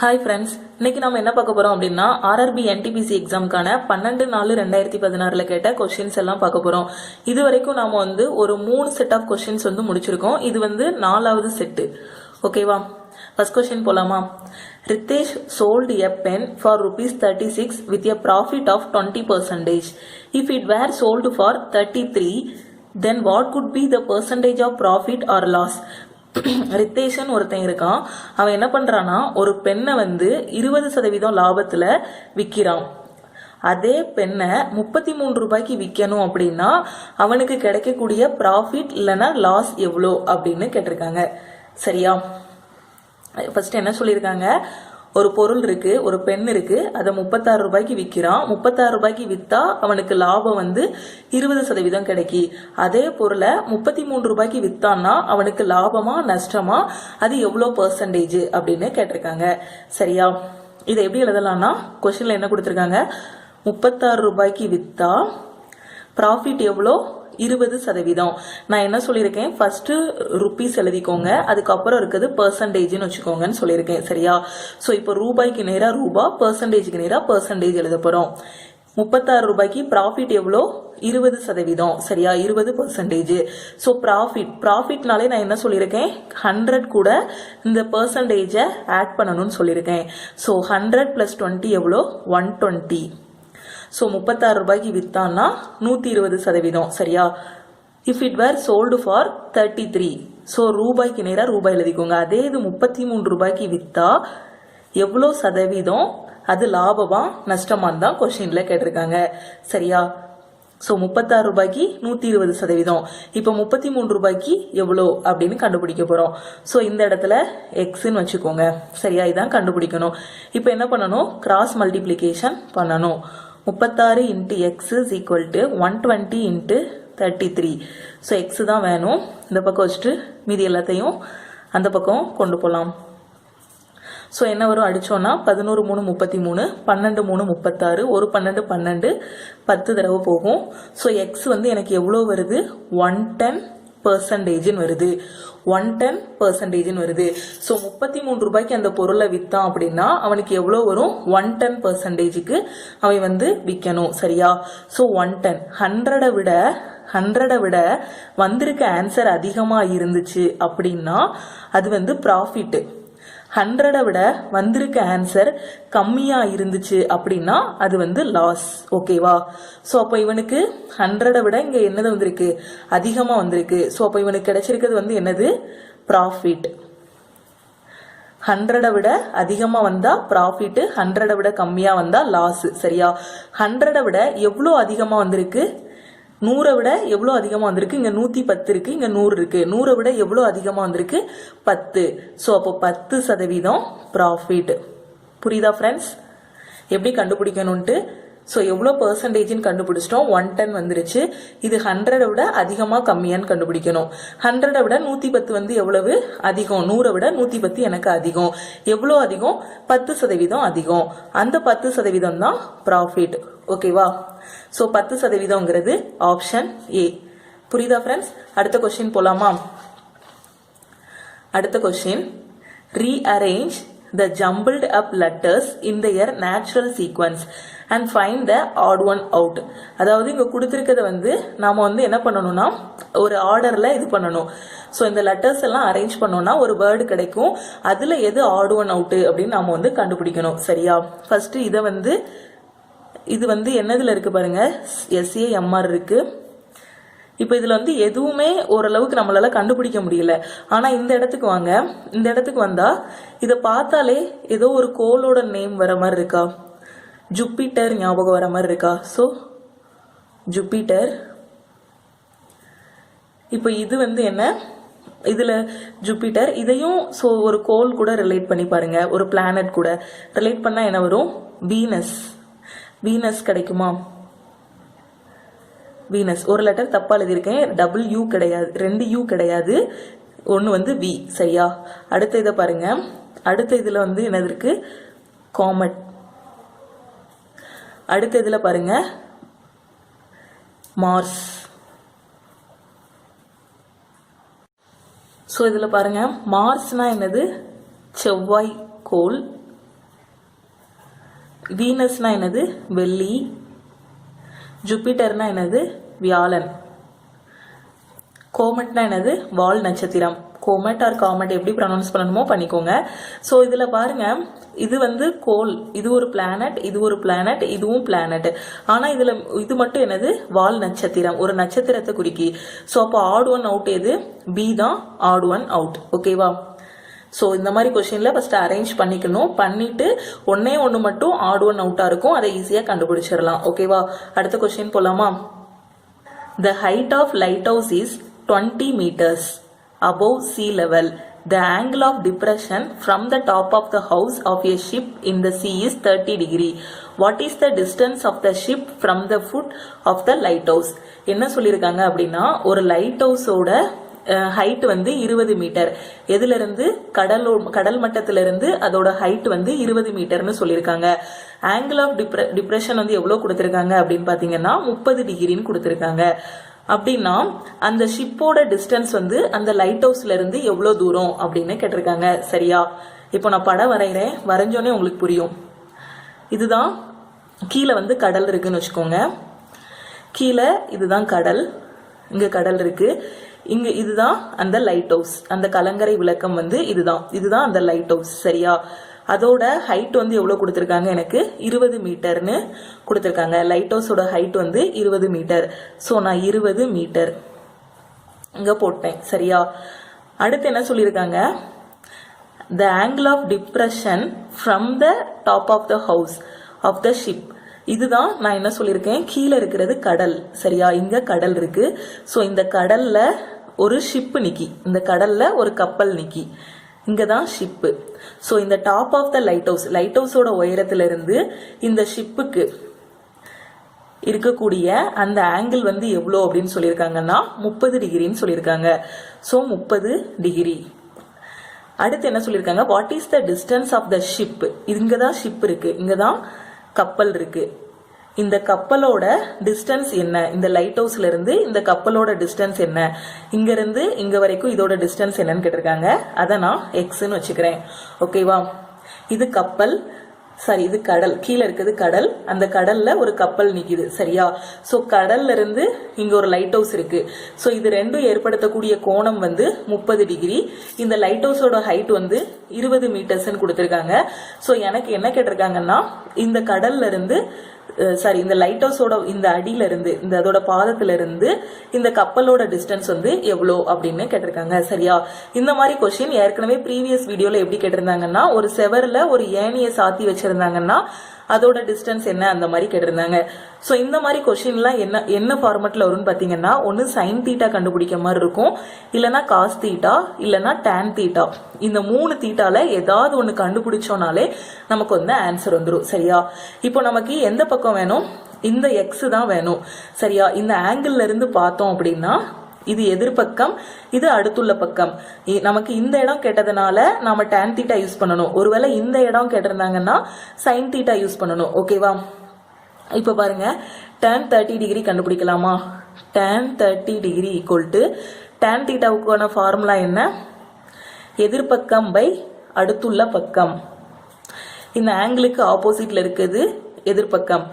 Hi friends, இன்னைக்கு நம்ம என்ன பார்க்க போறோம் அப்படின்னா ஆர்ஆர்பி என்டிபிசி எக்ஸாம்க்கான 12/4/2016 கேட்ட கொஸ்டின்ஸ் எல்லாம் பார்க்க போறோம். இது வரைக்கும் நாம ஒரு 3 செட் ஆஃப் கொஸ்டின்ஸ் முடிச்சிருக்கோம். இது 4வது செட்டு. ஓகேவா? ஃபர்ஸ்ட் கொஸ்டின் போலாமா? Ritesh sold a pen for ₹36 with a profit of 20%. If it were sold for 33, then what could be the percentage of profit or loss? ரித்தேஷன் ஒருத்தன் இருக்கான். அவன் என்ன பண்றான்னா ஒரு பெண்ணை 20% லாபத்துல விற்கிறான். அதே பெண்ணை 33 ரூபாய்க்கு விற்கணும் அப்படின்னா அவனுக்கு கிடைக்கக்கூடிய ப்ராஃபிட் இல்லைன்னா லாஸ் எவ்வளோ அப்படின்னு கேட்டிருக்காங்க. சரியா? ஃபர்ஸ்ட் என்ன சொல்லியிருக்காங்க, ஒரு பொருள் இருக்கு, ஒரு பெண் இருக்கு, அதை 36 ரூபாய்க்கு விற்கிறான். 36 ரூபாய்க்கு வித்தா அவனுக்கு லாபம் 20% கிடைக்கி. அதே பொருளை 33 ரூபாய்க்கு வித்தான்னா அவனுக்கு லாபமா நஷ்டமா, அது எவ்வளோ பெர்சன்டேஜ் அப்படின்னு கேட்டிருக்காங்க. சரியா? இதை எப்படி எழுதலாம்னா, கொஸ்டின்ல என்ன கொடுத்துருக்காங்க, 36 ரூபாய்க்கு வித்தா ப்ராஃபிட் எவ்வளோ, 20%. நான் என்ன சொல்லியிருக்கேன், ஃபர்ஸ்ட் ருபீஸ் எழுதிக்கோங்க, அதுக்கப்புறம் இருக்குது பெர்சன்டேஜ்னு வச்சுக்கோங்கன்னு சொல்லியிருக்கேன். சரியா? ஸோ இப்போ ரூபாய்க்கு நேராக ரூபா, பெர்சன்டேஜ்க்கு நேராக பெர்சன்டேஜ் எழுத போகிறோம். 36 ரூபாய்க்கு ப்ராஃபிட் எவ்வளோ, 20%. சரியா? 20%. ஸோ ப்ராஃபிட்னாலே நான் என்ன சொல்லியிருக்கேன், 100 கூட இந்த பெர்சன்டேஜை ஆட் பண்ணணும்னு சொல்லியிருக்கேன். ஸோ 100 + 20 எவ்வளோ, 120. ஸோ 36 ரூபாய்க்கு வித்தான்னா 120%. சரியா? If it were sold for 33, so ரூபாய்க்கு நேராக ரூபாய் எழுதிக்கோங்க. அதே இது 33 ரூபாய்க்கு வித்தா எவ்வளோ சதவீதம் அது லாபமா நஷ்டமான்னு தான் கொஸ்டின்ல கேட்டிருக்காங்க. சரியா? ஸோ 36 ரூபாய்க்கு 120%. இப்போ 33 ரூபாய்க்கு எவ்வளோ அப்படின்னு கண்டுபிடிக்க போகிறோம். ஸோ இந்த இடத்துல எக்ஸ்ன்னு வச்சுக்கோங்க. சரியா? இதான் கண்டுபிடிக்கணும். இப்போ என்ன பண்ணணும், கிராஸ் மல்டிப்ளிகேஷன் பண்ணணும். 36 × x = 120 × 33. ஸோ எக்ஸ் தான் வேணும். இந்த பக்கம் வச்சுட்டு மீதி எல்லாத்தையும் அந்த பக்கம் கொண்டு போகலாம். ஸோ என்ன வரும், அடிச்சோன்னா 11 3 33, 12 3 36, ஒரு 12 12, 10 தடவை போகும். ஸோ எக்ஸ் எனக்கு எவ்வளோ வருது, 110% வருது. 110% வருது. ஸோ 33 ரூபாய்க்கு அந்த பொருளை வித்தான் அப்படின்னா அவனுக்கு எவ்வளோ வரும், 110%க்கு அவன் விற்கணும். சரியா? ஸோ 110, 100 விட வந்திருக்க ஆன்சர் அதிகமாக இருந்துச்சு அப்படின்னா அது ப்ராஃபிட். 100 விட வந்திருக்க ஆன்சர் கம்மியா இருந்துச்சு அப்படின்னா அது லாஸ். ஓகேவா? ஸோ அப்போ இவனுக்கு 100 விட இங்க என்னது வந்திருக்கு, அதிகமா வந்திருக்கு. ஸோ அப்போ இவனுக்கு கிடைச்சிருக்கிறது என்னது, ப்ராஃபிட். 100 விட அதிகமா வந்தா ப்ராஃபிட், 100 விட கம்மியா வந்தா லாஸ். சரியா? 100 விட எவ்வளோ அதிகமா வந்திருக்கு, 100 விட எவ்வளோ அதிகமாக வந்திருக்கு, இங்கே 110 இருக்கு, இங்கே 100 இருக்கு. 100 விட எவ்வளோ அதிகமாக வந்திருக்கு, 10. ஸோ அப்போ 10% ப்ராஃபிட். புரியுதா ஃப்ரெண்ட்ஸ் எப்படி கண்டுபிடிக்கணும்ட்டு? ஸோ எவ்வளோ பெர்சன்டேஜ்னு கண்டுபிடிச்சிட்டோம், 110 வந்துருச்சு. இது 100 விட அதிகமாக கம்மியான்னு கண்டுபிடிக்கணும். 100 விட 110 எவ்வளவு அதிகம், 100 விட 110 எனக்கு அதிகம். எவ்வளோ அதிகம், 10% அதிகம். அந்த 10% தான் ப்ராஃபிட். ஓகேவா? ஸோ 10%ங்கிறது ஆப்ஷன் ஏ. புரியுதா ஃப்ரெண்ட்ஸ்? அடுத்த கொஸ்டின் போலாமா? அடுத்த question, rearrange the jumbled up letters in their natural sequence and find the odd one out. அதாவது இங்க கொடுத்திருக்கிறது நாம என்ன பண்ணணும்னா ஒரு ஆர்டர்ல இது பண்ணணும். ஸோ இந்த லெட்டர்ஸ் எல்லாம் அரேஞ்ச் பண்ணோம்னா ஒரு வேர்டு கிடைக்கும். அதுல எது ஆட் ஒன் அவுட் அப்படின்னு நாம கண்டுபிடிக்கணும். சரியா? ஃபர்ஸ்ட் இதை இது என்னதுல இருக்கு பாருங்க, SAMR இருக்கு. இப்போ இதுல எதுவுமே ஓரளவுக்கு நம்மளால கண்டுபிடிக்க முடியல. ஆனா இந்த இடத்துக்கு வாங்க, இந்த இடத்துக்கு வந்தா இதை பார்த்தாலே ஏதோ ஒரு கோளோட நேம் வர மாதிரி இருக்கா, ஜூபிட்டர் ஞாபகம் வர மாதிரி இருக்கா. So Jupiter. இப்போ இது என்ன, இதுல ஜூபிட்டர், இதையும் ஸோ ஒரு கோள் கூட ரிலேட் பண்ணி பாருங்க, ஒரு பிளானட் கூட ரிலேட் பண்ணா என்ன வரும், வீனஸ். வீனஸ் கிடைக்குமா? வீனஸ். ஒரு லெட்டர் தப்பா எழுதியிருக்கேன், W கிடையாது, 2 U கிடையாது, ஒன்று V. சரியா? அடுத்த இதை பாருங்க, அடுத்த இதுல என்னது இருக்கு, காமெட். அடுத்த இதுல பாருங்க, மார்ஸ். ஸோ இதுல பாருங்க, மார்ஸ்னா என்னது, செவ்வாய் கோள். வீனஸ்னா என்னது? வெள்ளி. ஜூபிட்டர்னா என்னது? வியாழன். கோமெட்னா என்னது? வால் நட்சத்திரம். கோமெட் ஆர் காமெட் எப்படி ப்ரொனவுன்ஸ் பண்ணணுமோ பண்ணிக்கோங்க. ஸோ இதில் பாருங்க, இது வந்து கோள், இது ஒரு பிளானட், இது ஒரு பிளானட், இதுவும் பிளானட். ஆனால் இதில் இது மட்டும் என்னது? வால் நட்சத்திரம், ஒரு நட்சத்திரத்தை குறிக்கி. ஸோ அப்போ ஆட் ஒன் அவுட் எது? பி தான் ஆட் ஒன் அவுட். ஓகேவா? ஸோ இந்த மாதிரி கொஸ்டினில் ஃபஸ்ட்டு அரேஞ்ச் பண்ணிக்கணும். பண்ணிட்டு ஒன்னே ஒன்று மட்டும் ஆட் ஒன் அவுட்டாக இருக்கும், அதை ஈஸியாக கண்டுபிடிச்சிடலாம். ஓகேவா? அடுத்த கொஸ்டின் போகலாமா? The height of lighthouse is 20 meters above sea level. The angle of depression from the top of the house of a ship in the sea is 30 degree. What is the distance of the ship from the foot of the lighthouse? என்ன சொல்லியிருக்காங்க அப்படின்னா, ஒரு light ஹவுஸோட height வந்து 20 metre. எதுல இருந்து? கடல் மட்டத்திலிருந்து அதோட ஹைட் வந்து 20 மீட்டர்னு சொல்லியிருக்காங்க. ஆங்கிள் ஆஃப் டிப்ரெஷன் வந்து எவ்வளவு கொடுத்திருக்காங்க அப்படின்னு பாத்தீங்கன்னா 30 டிகிரின்னு கொடுத்திருக்காங்க. அப்படின்னா அந்த ஷிப்போட டிஸ்டன்ஸ் வந்து அந்த லைட் ஹவுஸ்ல இருந்து எவ்வளவு தூரம் அப்படின்னு கேட்டிருக்காங்க. சரியா? இப்போ நான் படம் வரைகிறேன், வரைஞ்சோடனே உங்களுக்கு புரியும். இதுதான் கீழே வந்து கடல் இருக்குன்னு வச்சுக்கோங்க. கீழே இதுதான் கடல், இங்க கடல் இருக்கு, இங்க இதுதான் அந்த லைட் ஹவுஸ். அந்த கலங்கரை விளக்கம் வந்து இதுதான் அந்த லைட் ஹவுஸ். சரியா? அதோட ஹைட் வந்து எவ்வளவு கொடுத்திருக்காங்க? எனக்கு 20 மீட்டர்னு கொடுத்திருக்காங்க. லைட் ஹவுஸோட ஹைட் வந்து 20 மீட்டர். ஸோ நான் 20 மீட்டர் இங்க போட்டேன். சரியா? அடுத்து என்ன சொல்லியிருக்காங்க? the angle of depression from the top of the house of the ship. இதுதான் நான் என்ன சொல்லியிருக்கேன், கீழே இருக்கிறது கடல். சரியா? இங்க கடல் இருக்கு. ஸோ இந்த கடல்ல ஒரு ஷிப்பு நிக்கி, இந்த கடல்ல ஒரு கப்பல் நிக்கி, இங்கதான் ஷிப்பு. ஸோ இந்த top of the light house, light ஹவுஸோட உயரத்துல இருந்து இந்த ஷிப்புக்கு இருக்கக்கூடிய அந்த ஆங்கிள் வந்து எவ்வளோ அப்படின்னு சொல்லியிருக்காங்கன்னா 30 டிகிரின்னு சொல்லியிருக்காங்க. So 30 degree. அடுத்து என்ன சொல்லியிருக்காங்க? What is the distance of the ship. இங்கதான் ஷிப் இருக்கு, இங்கதான் கப்பல் இருக்கு. இந்த கப்பலோட டிஸ்டன்ஸ் என்ன? இந்த லைட் ஹவுஸ்ல இருந்து இந்த கப்பலோட டிஸ்டன்ஸ் என்ன? இங்க இருந்து இங்க வரைக்கும் இதோட டிஸ்டன்ஸ் என்னன்னு கேட்டிருக்காங்க. அதை நான் எக்ஸ்ன்னு வச்சுக்கிறேன். ஓகேவா? இது கப்பல், சாரி இது கடல், கீழே இருக்குது கடல், அந்த கடல்ல ஒரு கப்பல் நிக்குது. சரியா? சோ கடல்ல இருந்து இங்க ஒரு லைட் ஹவுஸ் இருக்கு. சோ இது ரெண்டும் ஏற்படுத்தக்கூடிய கோணம் வந்து 30 டிகிரி. இந்த லைட் ஹவுஸோட ஹைட் வந்து 20 மீட்டர்ஸ்ன்னு கொடுத்திருக்காங்க. சோ எனக்கு என்ன கேட்டிருக்காங்கன்னா, இந்த கடல்ல இருந்து சாரி இந்த லைட் ஹவுஸோட இந்த அடியில இருந்து இந்த அதோட பாதத்துல இருந்து இந்த கப்பலோட டிஸ்டன்ஸ் வந்து எவ்வளோ அப்படின்னு கேட்டிருக்காங்க. சரியா? இந்த மாதிரி கொஸ்டின் ஏற்கனவே ப்ரீவியஸ் வீடியோல எப்படி கேட்டிருந்தாங்கன்னா, ஒரு செவர்ல ஒரு ஏணியை சாத்தி வச்சிருந்தாங்கன்னா அதோட டிஸ்டன்ஸ் என்ன அந்த மாதிரி கேட்டிருந்தாங்க. ஸோ இந்த மாதிரி கொஸ்டின்லாம் என்ன ஃபார்மெட்ல வரும்னு பார்த்தீங்கன்னா, ஒன்று சைன் தீட்டா கண்டுபிடிக்க மாதிரி இருக்கும், இல்லைனா காஸ் தீட்டா, இல்லைனா டேன் தீட்டா. இந்த 3 தீட்டால ஏதாவது ஒன்று கண்டுபிடிச்சோனாலே நமக்கு வந்து ஆன்சர் வந்துடும். சரியா? இப்போ நமக்கு எந்த பக்கம் வேணும்? இந்த எக்ஸ் தான் வேணும். சரியா? இந்த ஆங்கிள் இருந்து பார்த்தோம் அப்படின்னா இது எதிர்பக்கம், இது அடுத்துள்ள பக்கம். நமக்கு இந்த இடம் கேட்டதுனால நாம tan தீட்டா யூஸ் பண்ணணும். ஒருவேளை இந்த இடம் கேட்டிருந்தாங்கன்னா sin தீட்டா யூஸ் பண்ணணும். ஓகேவா? இப்ப பாருங்க, tan 30 டிகிரி கண்டுபிடிக்கலாமா? tan 30 degree equal to tan தீட்டாவுக்கான ஃபார்முலா என்ன? எதிர்பக்கம் பை அடுத்துள்ள பக்கம். இந்த ஆங்கிளுக்கு ஆப்போசிட்ல இருக்குது எதிர்பக்கம்,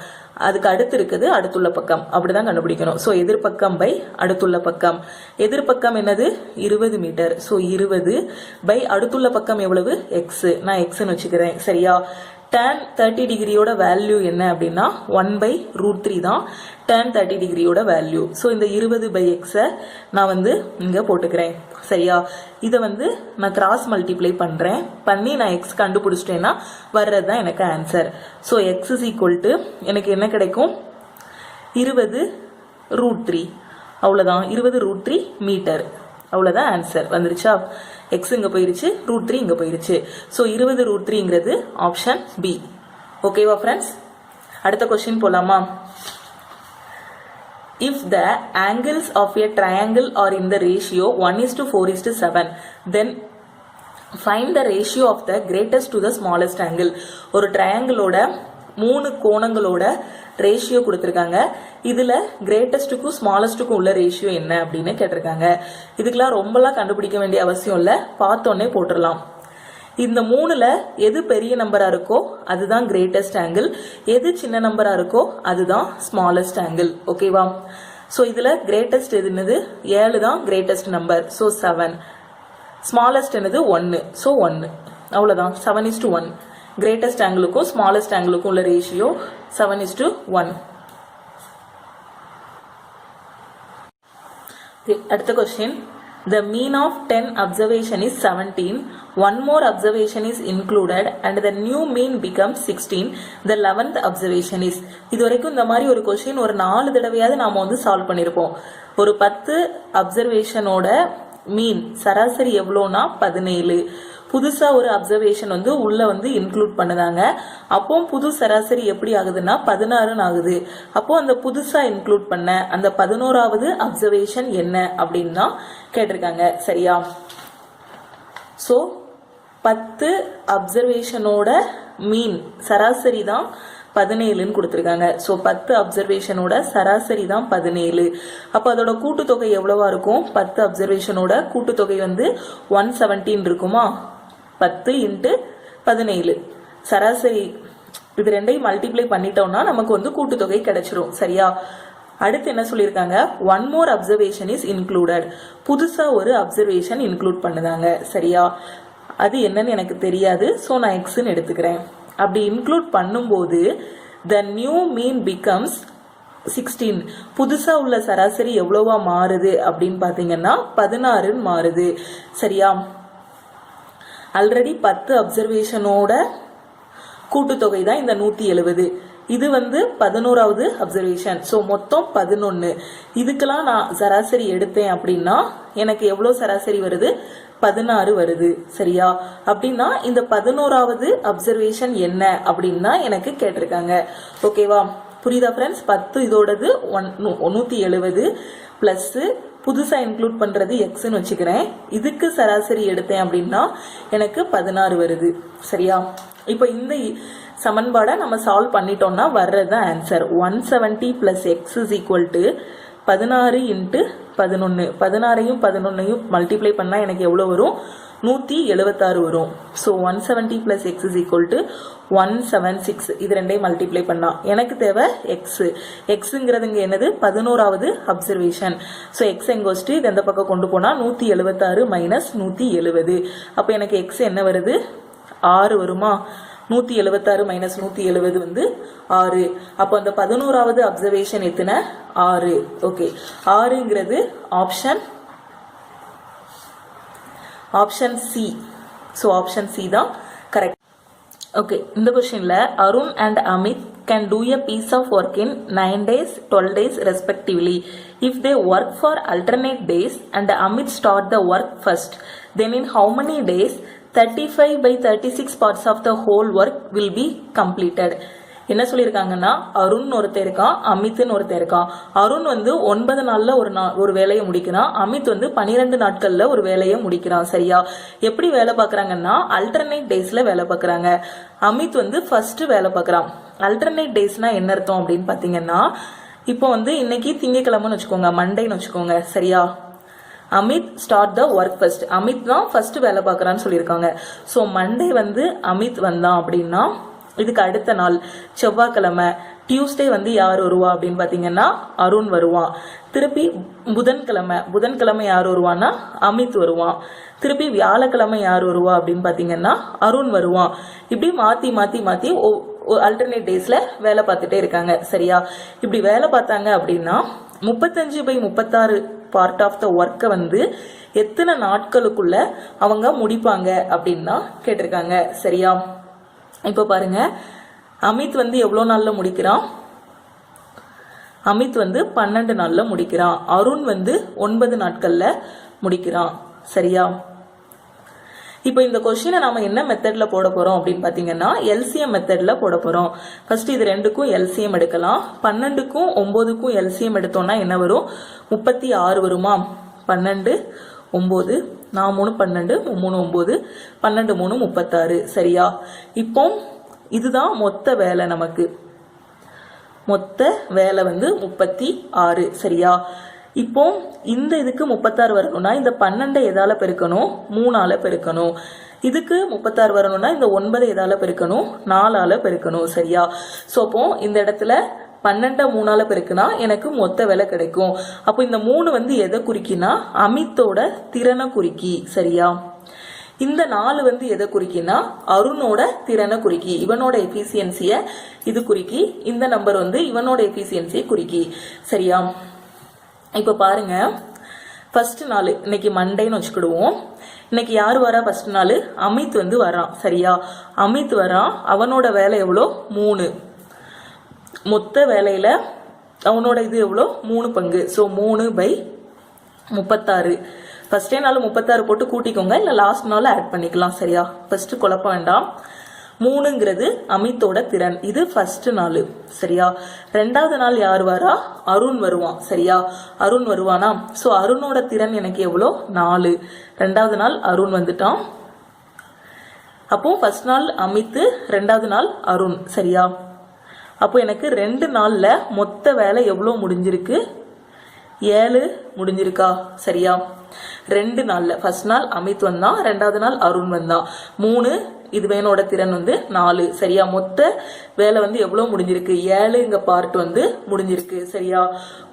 அதுக்கு அடுத்து இருக்குது அடுத்துள்ள பக்கம். அப்படிதான் கண்டுபிடிக்கணும். சோ எதிர்பக்கம் பை அடுத்துள்ள பக்கம். எதிர்பக்கம் என்னது? 20 மீட்டர். சோ 20 பை அடுத்துள்ள பக்கம் எவ்வளவு? எக்ஸ். நான் எக்ஸ்ன்னு வச்சுக்கிறேன். சரியா? tan 30 டிகிரியோட வேல்யூ என்ன அப்படின்னா 1/√3 தான் tan 30 டிகிரியோட வேல்யூ. ஸோ இந்த 20 பை எக்ஸை நான் வந்து இங்க போட்டுக்கிறேன். சரியா? இதை வந்து நான் கிராஸ் மல்டிப்ளை பண்றேன். பண்ணி நான் எக்ஸ் கண்டுபிடிச்சிட்டேன்னா வர்றது தான் எனக்கு answer. So X is equal to எனக்கு என்ன கிடைக்கும்? 20√3. அவ்வளோதான், 20√3 மீட்டர். அவ்வளோதான் ஆன்சர் வந்துருச்சா? எக்ஸ் இங்க போயிருச்சு, √3 இங்க போயிருச்சு. ஸோ 20√3ங்கிறது ஆப்ஷன் பி. ஓகேவா ஃப்ரெண்ட்ஸ்? அடுத்த கொஸ்டின் போலாமா? If the angles of a triangle are in the ratio 1:4:7, then find the ratio of the greatest to the smallest angle. ஒரு ட்ரையாங்கிளோட 3 கோணங்களோட ரேஷியோ கொடுத்துருக்காங்க. இதுல கிரேட்டஸ்டுக்கும் ஸ்மாலஸ்டுக்கும் உள்ள ரேஷியோ என்ன அப்படின்னு கேட்டிருக்காங்க. இதுக்கெல்லாம் ரொம்பலாம் கண்டுபிடிக்க வேண்டிய அவசியம் இல்லை, பார்த்தோன்னே போட்டுடலாம். இந்த மூணுல எது பெரிய நம்பரா இருக்கோ அதுதான் கிரேட்டஸ்ட் ஆங்கிள், எது சின்ன நம்பரா இருக்கோ அதுதான் ஸ்மாலஸ்ட் ஆங்கிள். ஓகேவா? ஸோ இதுல கிரேட்டஸ்ட் எதுனது 7 தான் கிரேட்டஸ்ட் நம்பர். ஸோ 7. ஸ்மாலஸ்ட் என்னது 1. ஸோ 1. அவ்வளோதான். 7:1. கிரேட்டஸ்ட் ஆங்கிளுக்கும் ஸ்மாலஸ்ட் ஆங்கிளுக்கும் உள்ள ரேஷியோ 7:1. அடுத்த question. The mean of 10 observation is 17. One more observation is included and the new mean becomes 16. The 11th observation is. இது வரைக்கும் இந்த மாதிரி ஒரு கொஸ்டின் ஒரு 4 தடவையாவது நாம வந்து சால்வ் பண்ணியிருப்போம். ஒரு 10 அப்சர்வேஷனோட மீன் சராசரி எவ்வளோனா 17. புதுசா ஒரு அப்சர்வேஷன் வந்து உள்ள வந்து இன்க்ளூட் பண்ணுதாங்க. அப்போ புது சராசரி எப்படி ஆகுதுன்னா 16 ஆகுது. அப்போ அந்த புதுசா இன்க்ளூட் பண்ண அந்த 11வது அப்சர்வேஷன் என்ன அப்படின்னா கேட்டிருக்காங்க. சரியா? ஸோ 10 அப்சர்வேஷனோட மீன் சராசரி தான் 17ன்னு கொடுத்துருக்காங்க. ஸோ 10 அப்சர்வேஷனோட சராசரி தான் 17. அப்போ அதோட கூட்டுத்தொகை எவ்வளவா இருக்கும்? 10 அப்சர்வேஷனோட கூட்டுத்தொகை வந்து 117 இருக்குமா? 10 × 17 சராசரி. இது ரெண்டையும் மல்டிப்ளை பண்ணிட்டோம்னா நமக்கு வந்து கூட்டுத்தொகை கிடைச்சிரும். சரியா? அடுத்து என்ன சொல்லியிருக்காங்க? One more observation is included. புதுசா ஒரு அப்சர்வேஷன் இன்க்ளூட் பண்ணுதாங்க. சரியா? அது என்னன்னு எனக்கு தெரியாது. ஸோ நான் எக்ஸ்ன்னு எடுத்துக்கிறேன். அப்படி இன்க்ளூட் பண்ணும்போது த நியூ மீன் பிகம்ஸ் 16. புதுசா உள்ள சராசரி எவ்வளவா மாறுது அப்படின்னு பாத்தீங்கன்னா 16 மாறுது. சரியா? ஆல்ரெடி 10 அப்சர்வேஷனோட கூட்டுத்தொகை தான் இந்த 170. இது வந்து 11வது அப்சர்வேஷன். ஸோ மொத்தம் 11. இதுக்கெல்லாம் நான் சராசரி எடுத்தேன் அப்படின்னா எனக்கு எவ்வளோ சராசரி வருது? 16 வருது. சரியா? அப்படின்னா இந்த 11வது அப்சர்வேஷன் என்ன அப்படின்னா எனக்கு கேட்டிருக்காங்க. ஓகேவா? புரியுதா ஃப்ரெண்ட்ஸ்? 10 இதோடது 170 பிளஸ் புதுசா இன்க்ளூட் பண்றது எக்ஸ்ன்னு வச்சுக்கிறேன். இதுக்கு சராசரி எடுத்தேன் அப்படின்னா எனக்கு 16 வருது. சரியா? இப்போ இந்த சமன்பாடை நம்ம சால்வ் பண்ணிட்டோம்னா வர்றது answer 170 plus x is equal to 16 × 11. 16ஐயும் 11ஐயும் மல்டிப்ளை பண்ணா எனக்கு எவ்வளவு வரும்? 176 வரும். So 170 plus x is equal to 176. இது ரெண்டையும் மல்டிப்ளை பண்ணா எனக்கு தேவை எக்ஸ். எக்ஸுங்கிறதுங்க என்னது? 11வது அப்சர்வேஷன். ஸோ எக்ஸ் எங்க வச்சுட்டு இது எந்த பக்கம் கொண்டு போனா 176 மைனஸ் 170. அப்போ எனக்கு எக்ஸ் என்ன வருது? 6 வருமா? 176 மைனஸ் 170 வந்து 6. அப்போ அந்த 11வது அப்சர்வேஷன் எத்தனை? 6. ஓகே. 6ங்கிறது option C. So option C தான் கரெக்ட். ஓகே. இந்த கொஸ்டின்ல Arun and Amit can do a piece of work in 9 days, 12 days respectively. If they work for alternate days and Amit start the work first, then in how many days 35/36 parts of the whole work will be completed? என்ன சொல்லியிருக்காங்கன்னா அருண் ஒருத்தர் இருக்கான், அமித்னு ஒருத்தர் இருக்கான். அருண் வந்து 9 நாள்ல ஒரு வேலையை முடிக்கிறான். அமித் வந்து 12 நாட்கள்ல ஒரு வேலையை முடிக்கிறான். சரியா? எப்படி வேலை பார்க்கறாங்கன்னா அல்டர்னேட் டேஸ்ல வேலை பார்க்கறாங்க. அமித் வந்து ஃபர்ஸ்ட் வேலை பார்க்கறான். அல்டர்னேட் டேஸ்னா என்ன அர்த்தம் அப்படின்னு பாத்தீங்கன்னா இப்போ வந்து இன்னைக்கு திங்கக்கிழமைன்னு வச்சுக்கோங்க, மண்டேன்னு வச்சுக்கோங்க. சரியா? Amit start the work first. Amit தான் ஃபர்ஸ்ட் வேலை பார்க்கறான்னு சொல்லியிருக்காங்க. ஸோ மண்டே வந்து அமித் வந்தான் அப்படின்னா இதுக்கு அடுத்த நாள் செவ்வாய்க்கிழமை, டியூஸ்டே வந்து யார் வருவா அப்படின்னு பாத்தீங்கன்னா அருண் வருவான். திருப்பி புதன்கிழமை யார் வருவான்னா அமித் வருவான். திருப்பி வியாழக்கிழமை யார் வருவா அப்படின்னு பாத்தீங்கன்னா அருண் வருவான். இப்படி மாத்தி மாத்தி மாத்தி ஆல்டர்னேட் டேஸ்ல வேலை பார்த்துட்டே இருக்காங்க. சரியா? இப்படி வேலை பார்த்தாங்க அப்படின்னா 35/36 பார்ட் ஆஃப் த ஒர்க்கை வந்து எத்தனை நாட்களுக்குள்ள அவங்க முடிப்பாங்க அப்படின்னா கேட்டிருக்காங்க. சரியா? இப்ப பாருங்க, அமித் வந்து எவ்வளவு நாள்ல முடிக்கிறான்? அமித் வந்து 12 நாள்ல முடிக்கிறான். அருண் வந்து 9 நாட்கள்ல முடிக்கிறான். சரியா? இப்போ இந்த கொஸ்டினை நாம என்ன மெத்தட்ல போட போறோம் அப்படின்னு பாத்தீங்கன்னா எல்சிஎம் மெத்தட்ல போட போறோம். ஃபர்ஸ்ட் இது ரெண்டுக்கும் எல்சிஎம் எடுக்கலாம். 12க்கும் 9க்கும் எல்சிஎம் எடுத்தோம்னா என்ன வரும்? 36 வருமா? 12 9 4 3 12 3 9 12 3 36. சரியா? இப்போ இதுதான் மொத்த வேலை. நமக்கு மொத்த வேலை வந்து 36. சரியா? இப்போ இந்த இதுக்கு 36 வரணும்னா இந்த 12 எதால பெருக்கணும்? 3ஆல பெருக்கணும். இதுக்கு 36 வரணும்னா இந்த 9 எதால பெருக்கணும், 4ஆல பெருக்கணும். சரியா? ஸோ அப்போ இந்த இடத்துல 12 3ஆல பெருக்குனா எனக்கு மொத்த விலை கிடைக்கும். அப்போ இந்த 3 வந்து எதை குறிக்கினா அமித்தோட திறனை குறிக்கி. சரியா? இந்த 4 வந்து எதை குறிக்கினா அருணோட திறனை குறிக்கி, இவனோட எஃபிசியன்சிய இது குறிக்கி. இந்த நம்பர் வந்து இவனோட எஃபிசியன்சியை குறிக்கி. சரியா? இப்ப பாருங்க, ஃபர்ஸ்ட் நாள் இன்னைக்கு மண்டேன்னு வச்சுக்கிடுவோம். இன்னைக்கு யார் வரா? ஃபர்ஸ்ட் நாள் அமித் வந்து வரான். சரியா? அமித் வரான். அவனோட வேலை எவ்வளோ? 3. மொத்த வேலையில அவனோட இது எவ்வளோ? 3 பங்கு. ஸோ 3/36. ஃபர்ஸ்டே நாள் 36 போட்டு கூட்டிக்கோங்க, இல்லை லாஸ்ட் நாள் ஆட் பண்ணிக்கலாம். சரியா? ஃபர்ஸ்ட் குழப்ப வேண்டாம். 3ங்கிறது அமித்தோட திறன். இது ஃபர்ஸ்ட் நாள். சரியா? ரெண்டாவது நாள் யார் வரா? அருண் வருவான். சரியா? அருண் வருவானா? ஸோ அருணோட திறன் எனக்கு எவ்வளோ? 4. ரெண்டாவது நாள் அருண் வந்துட்டான். அப்போ ஃபர்ஸ்ட் நாள் அமித், ரெண்டாவது நாள் அருண். சரியா? அப்போ எனக்கு 2 நாள்ல மொத்த வேலை எவ்வளோ முடிஞ்சிருக்கு? 7 முடிஞ்சிருக்கா? சரியா? 2 நாள்ல ஃபர்ஸ்ட் நாள் அமித் வந்தான், ரெண்டாவது நாள் அருண் வந்தான். 3, இது வேனோட திறன் வந்து 4. சரியா? மொத்த வேலை வந்து எவ்வளவு முடிஞ்சிருக்கு? 7ங்க பார்ட் வந்து முடிஞ்சிருக்கு. சரியா?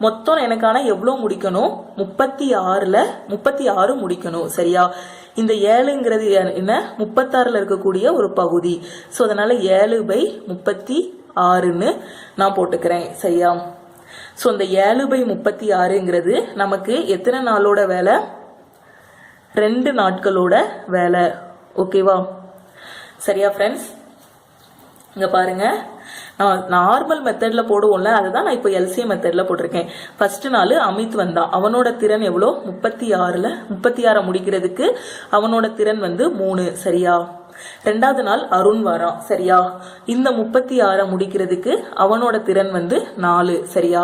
மொத்தம் எனக்கான எவ்வளவு முடிக்கணும்? 36 முடிக்கணும். சரியா? இந்த 7ங்கிறது என்ன? 36ல இருக்கக்கூடிய ஒரு பகுதி. ஸோ அதனால 7/36ன்னு நான் போட்டுக்கிறேன். சரியா? ஸோ இந்த 7/36ங்கிறது நமக்கு எத்தனை நாளோட வேலை? 2 நாட்களோட வேலை. ஓகேவா? சரியா ஃப்ரெண்ட்ஸ்? இங்க பாருங்க, நான் நார்மல் மெத்தட்ல போடுவோம்ல, அதுதான் நான் இப்போ எல்சிஎம் மெத்தட்ல போட்டிருக்கேன். ஃபர்ஸ்ட் நாள் அமித் வந்தான். அவனோட திறன் எவ்வளோ? 36 முடிக்கிறதுக்கு அவனோட திறன் வந்து 3. சரியா? ரெண்டாவது நாள் அருண் வரான். சரியா? இந்த 36 முடிக்கிறதுக்கு அவனோட திறன் வந்து 4. சரியா?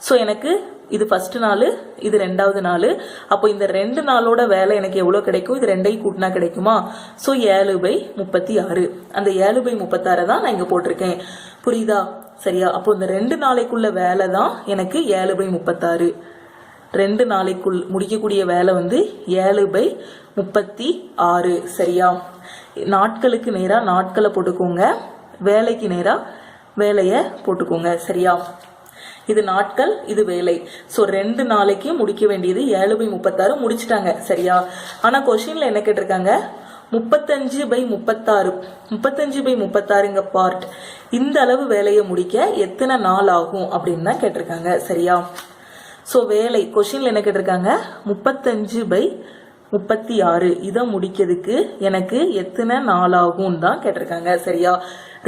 ஸோ எனக்கு இது ஃபர்ஸ்ட் நாள், இது ரெண்டாவது நாள். அப்போ இந்த 2 நாளோட வேலை எனக்கு எவ்வளவு கிடைக்கும்? இது 2ஐ கூட்டினா கிடைக்குமா? ஸோ 7/36. அந்த 7/36 தான் நான் இங்க போட்டிருக்கேன். புரியுதா? சரியா? அப்போ இந்த 2 நாளைக்குள்ள வேலை தான் எனக்கு 7/36. 2 நாளைக்குள் முடிக்கக்கூடிய வேலை வந்து 7/36. சரியா? நாட்களுக்கு நேரா நாட்களை போட்டுக்கோங்க, வேலைக்கு நேரா வேலையை போட்டுக்கோங்க. சரியா? இது நாட்கள், இது வேலை. ஸோ 2 நாளைக்கு முடிக்க வேண்டியது 7/36 முடிச்சுட்டாங்க. சரியா? ஆனா கொஸ்டின்ல என்ன கேட்டிருக்காங்க? 35/36. 35/36ங்க பார்ட் இந்த அளவு வேலையை முடிக்க எத்தனை நாள் ஆகும் அப்படின்னு தான் கேட்டிருக்காங்க. சரியா? ஸோ வேலை கொஸ்டின்ல என்ன கேட்டிருக்காங்க? 35/36 இதை முடிக்கிறதுக்கு எனக்கு எத்தனை நாள் ஆகும் தான் கேட்டிருக்காங்க. சரியா?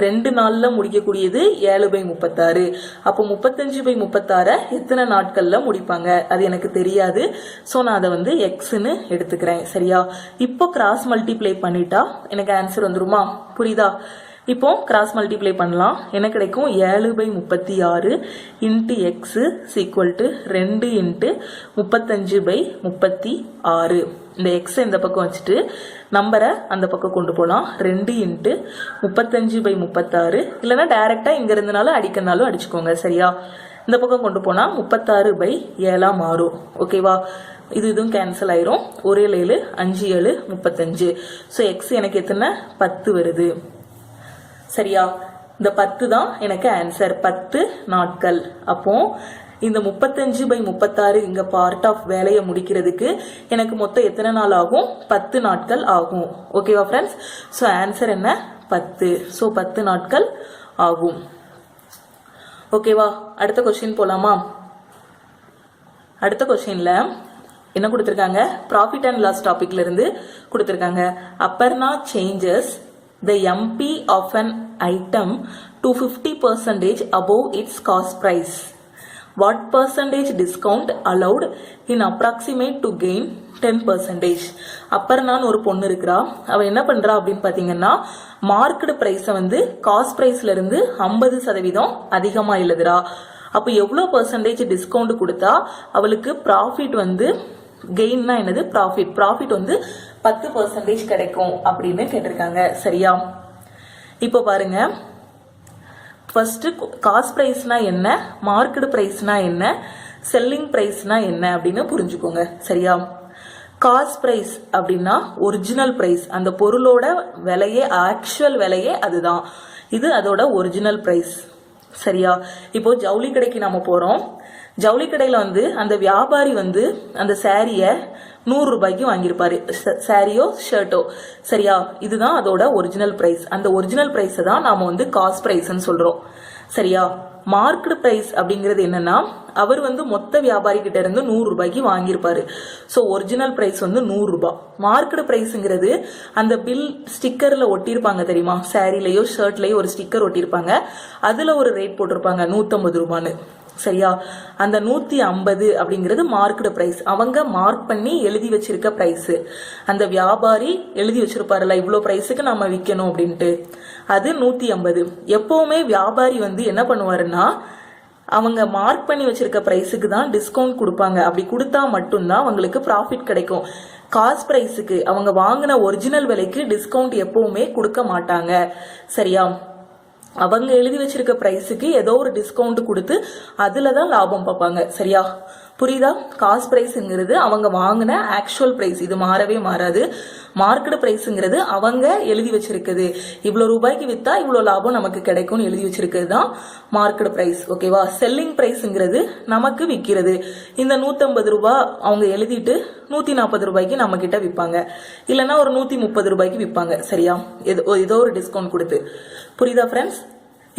2 நாள்ல முடிக்கக்கூடியது 7/36. அப்போ 35/36 எத்தனை நாட்கள்ல முடிப்பாங்க அது எனக்கு தெரியாது. ஸோ நான் அதை வந்து எக்ஸ்ன்னு எடுத்துக்கிறேன். சரியா? இப்போ கிராஸ் மல்டிப்ளை பண்ணிட்டா எனக்கு ஆன்சர் வந்துருமா? புரியுதா? இப்போ கிராஸ் மல்டிப்ளை பண்ணலாம். என்ன கிடைக்கும்? 7/36 into X equal to 2 into 35/36. இந்த எக்ஸ் இந்த பக்கம் வச்சுட்டு நம்பரை அந்த பக்கம் கொண்டு போகலாம். 2 இன்ட்டு 35/36, இல்லைன்னா டைரக்டா இங்க இருந்தனாலும் அடிக்கனாலும் அடிச்சுக்கோங்க. சரியா? இந்த பக்கம் கொண்டு போனா 36/7 மாறும். ஓகேவா? இதுவும் கேன்சல் ஆயிரும். 1 7 5 7 35. ஸோ எக்ஸ் எனக்கு எத்தனை? 10 வருது. சரியா? இந்த 10 தான் எனக்கு ஆன்சர். 10 நாட்கள். அப்போ இந்த 35/36 இங்க பார்ட் ஆஃப் வேலையை முடிக்கிறதுக்கு எனக்கு மொத்தம் எத்தனை நாள் ஆகும்? 10 நாட்கள் ஆகும். ஓகேவா ஃப்ரெண்ட்ஸ்? ஸோ ஆன்சர் என்ன? 10. ஸோ 10 நாட்கள் ஆகும். ஓகேவா? அடுத்த கொஸ்டின் போலாமா? அடுத்த கொஸ்டின்ல என்ன கொடுத்திருக்காங்க? ப்ராஃபிட் அண்ட் லாஸ் டாபிக்ல இருந்து கொடுத்திருக்காங்க. Aparna changes the MP of an item to 50% above its cost price. What percentage discount allowed in approximate to gain 10%? அப்பர்னான்னு ஒரு பொண்ணு இருக்கிறா. அவ என்ன பண்றா அப்படின்னு பாத்தீங்கன்னா, மார்க்கெட் பிரைஸ வந்து காஸ்ட் பிரைஸ்ல இருந்து 50% அதிகமா எழுதுறா. அப்ப எவ்வளவு பெர்சன்டேஜ் டிஸ்கவுண்ட் கொடுத்தா அவளுக்கு ப்ராஃபிட் வந்து கெயின்னா என்னது? ப்ராஃபிட் வந்து 10% கிடைக்கும் அப்படின்னு கேட்டிருக்காங்க. சரியா? இப்போ பாருங்க, ஃபர்ஸ்ட் காஸ்ட் பிரைஸ்னா என்ன, மார்க்கெட் பிரைஸ்னா என்ன, செல்லிங் பிரைஸ்னா என்ன அப்படின்னு புரிஞ்சுக்கோங்க. சரியா? காஸ்ட் பிரைஸ் அப்படின்னா ஒரிஜினல் பிரைஸ், அந்த பொருளோட விலையே, ஆக்சுவல் விலையே அதுதான். இது அதோட ஒரிஜினல் பிரைஸ். சரியா? இப்போ ஜவுளி கடைக்கு நம்ம போறோம். ஜவுளி கடையில வந்து அந்த வியாபாரி வந்து அந்த சாரிய 100 ரூபாய்க்கு வாங்கியிருப்பாரு, சாரியோ ஷர்ட்டோ. சரியா? இதுதான் அதோட ஒரிஜினல் பிரைஸ். அந்த ஒரிஜினல் பிரைஸ் தான் நாம வந்து காஸ்ட் பிரைஸ்ன்னு சொல்றோம். சரியா? மார்க்கெட் பிரைஸ் அப்படிங்கிறது என்னன்னா, அவர் வந்து மொத்த வியாபாரி கிட்ட இருந்து 100 ரூபாய்க்கு வாங்கியிருப்பாரு. ஸோ ஒரிஜினல் பிரைஸ் வந்து 100 ரூபாய். மார்க்கெட் பிரைஸ்ங்கிறது அந்த பில் ஸ்டிக்கர்ல ஒட்டியிருப்பாங்க தெரியுமா, சாரிலையோ ஷர்ட்லயோ ஒரு ஸ்டிக்கர் ஒட்டியிருப்பாங்க, அதுல ஒரு ரேட் போட்டிருப்பாங்க 150 ரூபான்னு. சரியா? அந்த 150 அப்படிங்கிறது மார்க்கெட் பிரைஸ். அவங்க மார்க் பண்ணி எழுதி வச்சிருக்க பிரைஸ். அந்த வியாபாரி எழுதி வச்சிருப்பாருல இவ்வளோ பிரைஸுக்கு நம்ம விற்கணும் அப்படின்ட்டு, அது 150. எப்பவுமே வியாபாரி வந்து என்ன பண்ணுவாருன்னா, அவங்க மார்க் பண்ணி வச்சிருக்க பிரைஸுக்கு தான் டிஸ்கவுண்ட் கொடுப்பாங்க. அப்படி கொடுத்தா மட்டும்தான் அவங்களுக்கு ப்ராஃபிட் கிடைக்கும். காஸ்ட் பிரைஸுக்கு, அவங்க வாங்கின ஒரிஜினல் விலைக்கு டிஸ்கவுண்ட் எப்பவுமே கொடுக்க மாட்டாங்க. சரியா? அவங்க எழுதி வச்சிருக்க பிரைஸுக்கு ஏதோ ஒரு டிஸ்கவுண்ட் கொடுத்து அதுலதான் லாபம் பார்ப்பாங்க. சரியா? புரியுதா? காஸ்ட் பிரைஸ்ங்கிறது அவங்க வாங்கின ஆக்சுவல் பிரைஸ், இது மாறவே மாறாது. மார்க்கெட் பிரைஸ்ங்கிறது அவங்க எழுதி வச்சிருக்குது, இவ்வளவு ரூபாய்க்கு வித்தா இவ்வளவு லாபம் நமக்கு கிடைக்கும்னு எழுதி வச்சிருக்கிறது தான் மார்க்கெட் பிரைஸ். ஓகேவா? செல்லிங் பிரைஸ்ங்கிறது நமக்கு விற்கிறது. இந்த 150 ரூபாய் அவங்க எழுதிட்டு 140 ரூபாய்க்கு நம்ம கிட்ட விற்பாங்க, இல்லைன்னா ஒரு 130 ரூபாய்க்கு விற்பாங்க. சரியா? ஏதோ ஒரு டிஸ்கவுண்ட் கொடுத்து. புரியுதா ஃப்ரெண்ட்ஸ்?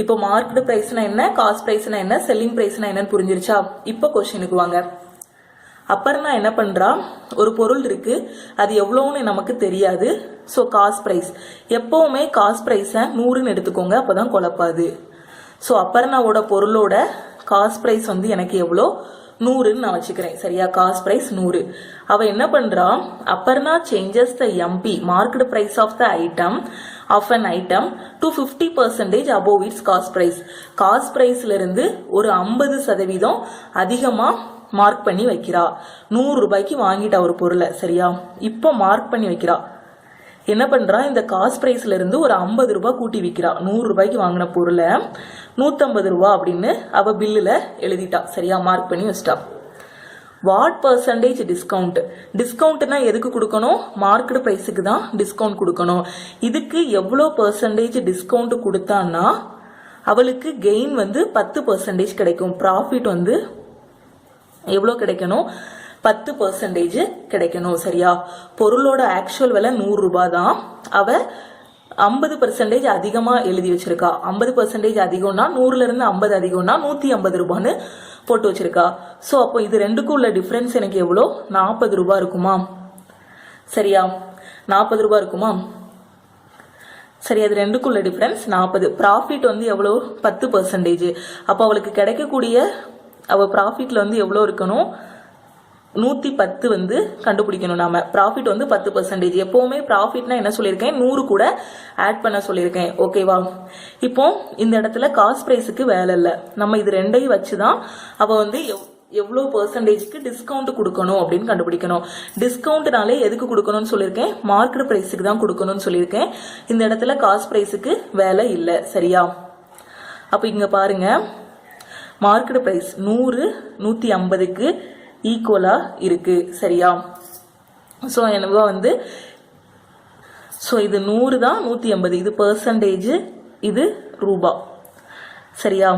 இப்போ மார்க்கெட் பிரைஸ்னா என்ன, காஸ்ட் பிரைஸ்னா என்ன, செல்லிங் பிரைஸ்னா என்னன்னு புரிஞ்சிருச்சா? இப்போ கொஸ்டினுக்கு வாங்க. அப்புறம் என்ன பண்றா, ஒரு பொருள் இருக்கு, அது எவ்வளவுன்னு நமக்கு தெரியாது. ஸோ காஸ்ட் பிரைஸ், எப்பவுமே காஸ்ட் பிரைஸை 100ன்னு எடுத்துக்கோங்க, அப்பதான் குழப்பாது. ஸோ அப்பர்னாவோட பொருளோட காஸ்ட் பிரைஸ் வந்து எனக்கு எவ்வளோ, 100ன்னு நான் வச்சுக்கிறேன். சரியா? Cost price 100. அவ என்ன பண்றா, Aparna changes the MP market price of the item of an item to 50% above its cost price. Cost பிரைஸ்ல இருந்து ஒரு 50% அதிகமா மார்க் பண்ணி வைக்கிறா. 100 ரூபாய்க்கு வாங்கிட்டா ஒரு பொருளை. சரியா? இப்போ மார்க் பண்ணி வைக்கிறா. என்ன பண்றா, இந்த காஸ்ட் பிரைஸ்ல இருந்து ஒரு 50 ரூபாய் கூட்டி விற்கிறா. 100 ரூபாய்க்கு வாங்கின பொருளை 150 ரூபாய் அப்படின்னு அவ பில்லுல எழுதிட்டா. சரியா? மார்க் பண்ணி வச்சிட்டா. வாட் பர்சன்டேஜ் டிஸ்கவுண்ட், டிஸ்கவுண்ட்னா எதுக்கு கொடுக்கணும், மார்க்கெட் பிரைஸுக்கு தான் டிஸ்கவுண்ட் கொடுக்கணும். இதுக்கு எவ்வளோ பர்சன்டேஜ் டிஸ்கவுண்ட் கொடுத்தான்னா அவளுக்கு கெயின் வந்து 10% கிடைக்கும். ப்ராஃபிட் வந்து எவ்வளோ கிடைக்கணும், 10% கிடைக்கணும். சரியா? பொருளோட ஆக்சுவல் விலை 100 ரூபாய் தான், அவ 50% அதிகமா எழுதி வச்சிருக்கா. 50% அதிகம்னா 100ல இருந்து 50 அதிகம்னா 150 ரூபான்னு போட்டு வச்சிருக்கா. சோ அப்போ இது ரெண்டுக்கும் உள்ள டிஃபரன்ஸ் எனக்கு எவ்வளோ, 40 ரூபாய் இருக்குமா? சரியா? 40 ரூபாய் இருக்குமா? சரி, அது ரெண்டுக்கும் உள்ள டிஃபரன்ஸ் 40. ப்ராஃபிட் வந்து எவ்வளோ, 10%. அப்போ அவளுக்கு கிடைக்கக்கூடிய அவ ப்ராஃபிட்ல வந்து எவ்வளோ இருக்கணும், 110 வந்து கண்டுபிடிக்கணும். நாம ப்ராஃபிட் வந்து 10%. எப்பவுமே ப்ராஃபிட்னா என்ன சொல்லியிருக்கேன், 100 கூட ஆட் பண்ண சொல்லியிருக்கேன். ஓகேவா? இப்போ இந்த இடத்துல காஸ்ட் பிரைஸுக்கு வேலை இல்லை, நம்ம இது ரெண்டையும் வச்சுதான் அவ வந்து எவ்வளோ பர்சன்டேஜ்க்கு டிஸ்கவுண்ட் கொடுக்கணும் அப்படின்னு கண்டுபிடிக்கணும். டிஸ்கவுண்ட்னாலே எதுக்கு கொடுக்கணும்னு சொல்லியிருக்கேன், மார்க்கெட் பிரைஸுக்கு தான் கொடுக்கணும்னு சொல்லியிருக்கேன். இந்த இடத்துல காஸ்ட் பிரைஸுக்கு வேலை இல்லை. சரியா? அப்ப இங்க பாருங்க, மார்க்கெட் பிரைஸ் 100 150க்கு ஈக்குவலா இருக்கு. சரியா? சோ எனக்கு வந்து இது 100 தான், 150 இது பர்சன்டேஜ், இது ரூபா. சரியா?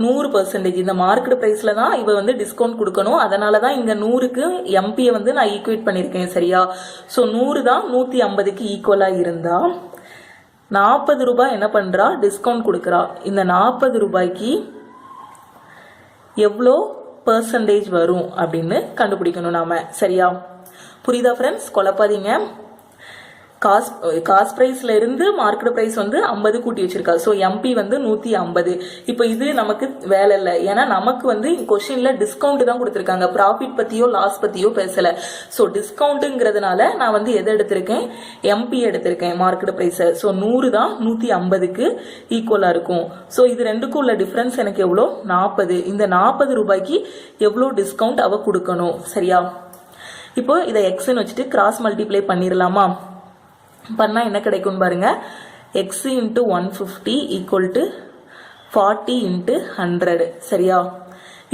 100% இந்த மார்க்கெட் பிரைஸ்ல தான் இவ வந்து டிஸ்கவுண்ட் கொடுக்கணும். அதனாலதான் இங்க 100க்கு எம்பியை வந்து நான் ஈக்குவேட் பண்ணிருக்கேன். சரியா? சோ 100 தான் 150க்கு ஈக்குவலா இருந்தா 40 ரூபாய் என்ன பண்றா, டிஸ்கவுண்ட் கொடுக்கறா. இந்த 40 ரூபாய்க்கு எவ்வளோ பர்சன்டேஜ் வரும் அப்படின்னு கண்டுபிடிக்கணும் நாம. சரியா? புரியுதா ஃப்ரெண்ட்ஸ்? குழப்பாதீங்க. காஸ்ட் பிரைஸ்ல இருந்து மார்க்கெட் பிரைஸ் வந்து 50 கூட்டி வச்சிருக்கா. சோ எம்பி வந்து 150. இப்போ இது நமக்கு வேலை இல்லை, ஏன்னா நமக்கு வந்து கொஸ்டின்ல டிஸ்கவுண்ட் தான் கொடுத்திருக்காங்க, ப்ராஃபிட் பத்தியோ லாஸ் பத்தியோ பேசல. சோ டிஸ்கவுண்ட்ங்கிறதுனால நான் வந்து எதை எடுத்திருக்கேன், எம்பி எடுத்திருக்கேன், மார்க்கெட் பிரைஸ். சோ 100 தான் 150க்கு ஈக்குவலா இருக்கும். சோ இது ரெண்டுக்கும் உள்ள டிஃபரன்ஸ் எனக்கு எவ்வளோ, 40. இந்த 40 ரூபாய்க்கு எவ்வளோ டிஸ்கவுண்ட் அவ கொடுக்கணும். சரியா? இப்போ இதை எக்ஸ்ன்னு வச்சுட்டு கிராஸ் மல்டிப்ளை பண்ணிடலாமா? பண்ணா என்ன கிடைக்கும் பாருங்க, x × 150 = 40 × 100. சரியா?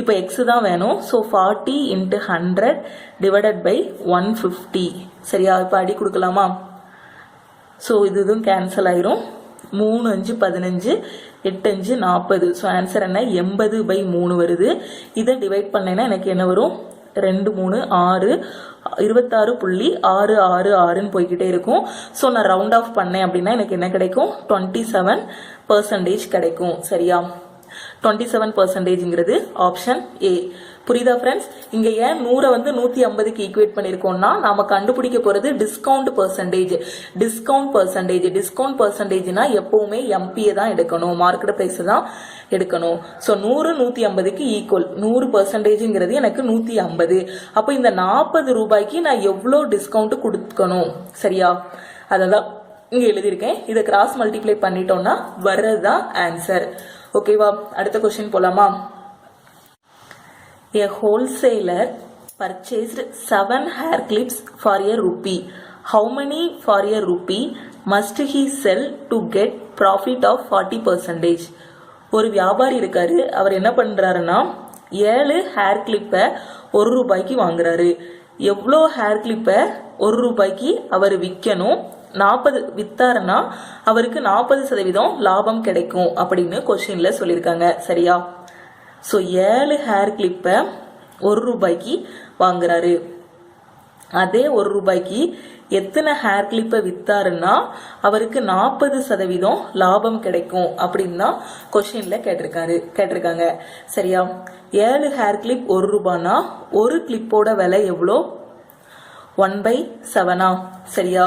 இப்போ எக்ஸ் தான் வேணும். So 40 × 100 divided by 150. சரியா? இப்போ அடி கொடுக்கலாமா? ஸோ இதுவும் கேன்சல் ஆயிரும். 3 5 15, 8 5 40. ஸோ ஆன்சர் என்ன? 80/3 வருது. இதை டிவைட் பண்ணேன்னா எனக்கு என்ன வரும்? 2 3 6, 26.666 போய்கிட்டே இருக்கும். ஸோ நான் ரவுண்ட் ஆஃப் பண்ணேன் அப்படின்னா எனக்கு என்ன கிடைக்கும்? 27% கிடைக்கும். சரியா? 27%ங்கிறது ஆப்ஷன் ஏ. புரியுதா ஃப்ரெண்ட்ஸ்? இங்க ஏன் 100 வந்து 150க்கு ஈக்குவேட் பண்ணிருக்கோம்னா நாம கண்டுபிடிக்க போறது டிஸ்கவுண்ட் பர்சன்டேஜ். டிஸ்கவுண்ட் பர்சன்டேஜ்னா எப்பவுமே எம்பிஏ தான் எடுக்கணும், மார்க்கெட் பிரைஸ் தான் எடுக்கணும். So 100 150க்கு equal. 100%ங்கிறது எனக்கு 150. அப்போ இந்த 40 ரூபாய்க்கு நான் எவ்வளோ டிஸ்கவுண்ட் கொடுக்கணும்? சரியா? அததான் இங்க எழுதியிருக்கேன். இதை கிராஸ் மல்டிப்ளை பண்ணிட்டோம்னா வர்றதுதான் ஆன்சர். ஓகேவா? அடுத்த கொஸ்டின் போலாமா? A wholesaler purchased 7 hair clips for ₹1. How many for ₹1 must he sell to get profit of 40%? ஒரு வியாபாரி இருக்காரு. அவர் என்ன பண்றாருன்னா 7 ஹேர் கிளிப்பை ₹1 வாங்குறாரு. எவ்வளோ ஹேர் கிளிப்பை ₹1 அவர் விற்கணும்? 40 வித்தாருன்னா அவருக்கு 40% லாபம் கிடைக்கும் அப்படின்னு கொஸ்டின்ல சொல்லியிருக்காங்க. சரியா? ஸோ 7 ஹேர் கிளிப்பை ₹1 வாங்குறாரு. அதே ₹1 எத்தனை ஹேர் கிளிப்பை வித்தாருன்னா அவருக்கு 40% லாபம் கிடைக்கும் அப்படின்னு தான் கொஸ்டின்ல கேட்டிருக்காங்க. சரியா? 7 ஹேர் கிளிப் ₹1னா ஒரு கிளிப்போட விலை எவ்வளோ? 1/7. சரியா?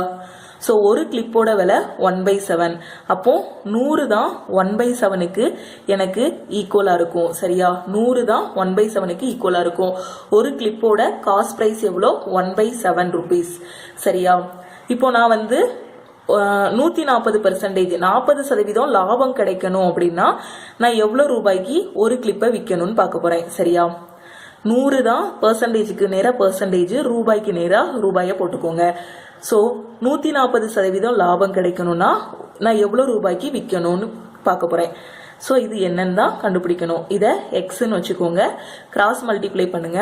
ஸோ ஒரு கிளிப்போட விலை 1/7. அப்போ 100 தான் 1/7க்கு எனக்கு ஈக்குவலா இருக்கும். சரியா? 100 தான் 1/7க்கு ஈக்குவலா இருக்கும். ஒரு கிளிப்போட காஸ்ட் பிரைஸ் எவ்வளோ? 1/7 rupees. சரியா? இப்போ நான் வந்து 140%, 40% லாபம் கிடைக்கணும் அப்படின்னா நான் எவ்வளோ ரூபாய்க்கு ஒரு கிளிப்பை விற்கணும்னு பார்க்க போறேன். சரியா? 100 தான் பெர்சன்டேஜுக்கு நேரா பெர்சன்டேஜ், ரூபாய்க்கு நேரா ரூபாயை போட்டுக்கோங்க. ஸோ 140% லாபம் கிடைக்கணும்னா நான் எவ்வளோ ரூபாய்க்கு விற்கணும்னு பார்க்க போறேன். ஸோ இது என்னன்னு தான் கண்டுபிடிக்கணும். இதை எக்ஸ்ன்னு வச்சுக்கோங்க. கிராஸ் மல்டிப்ளை பண்ணுங்க.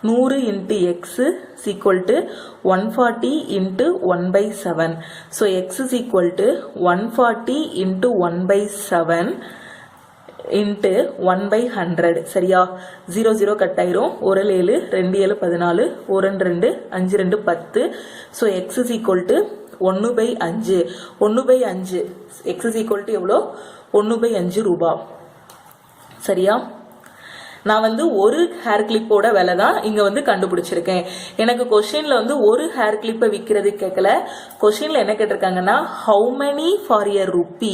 100 × x = 140 × 1/7. So x = 140 × 1/7 × 1/100. சரியா? 0 0 கட் ஆயிரும். 1 7 2 7 14, 1 2 5 2 10. So x = 1/5. 1/5 x = எவ்வளோ? 1/5 ரூபா. சரியா? நான் வந்து ஒரு ஹேர் கிளிப்போட விலை தான் இங்க வந்து கண்டுபிடிச்சிருக்கேன். எனக்கு கொஸ்டின்ல வந்து ஒரு ஹேர் கிளிப்பை விற்கிறது கேட்கல. கொஸ்டின்ல என்ன கேட்டிருக்காங்கன்னா how many for ₹1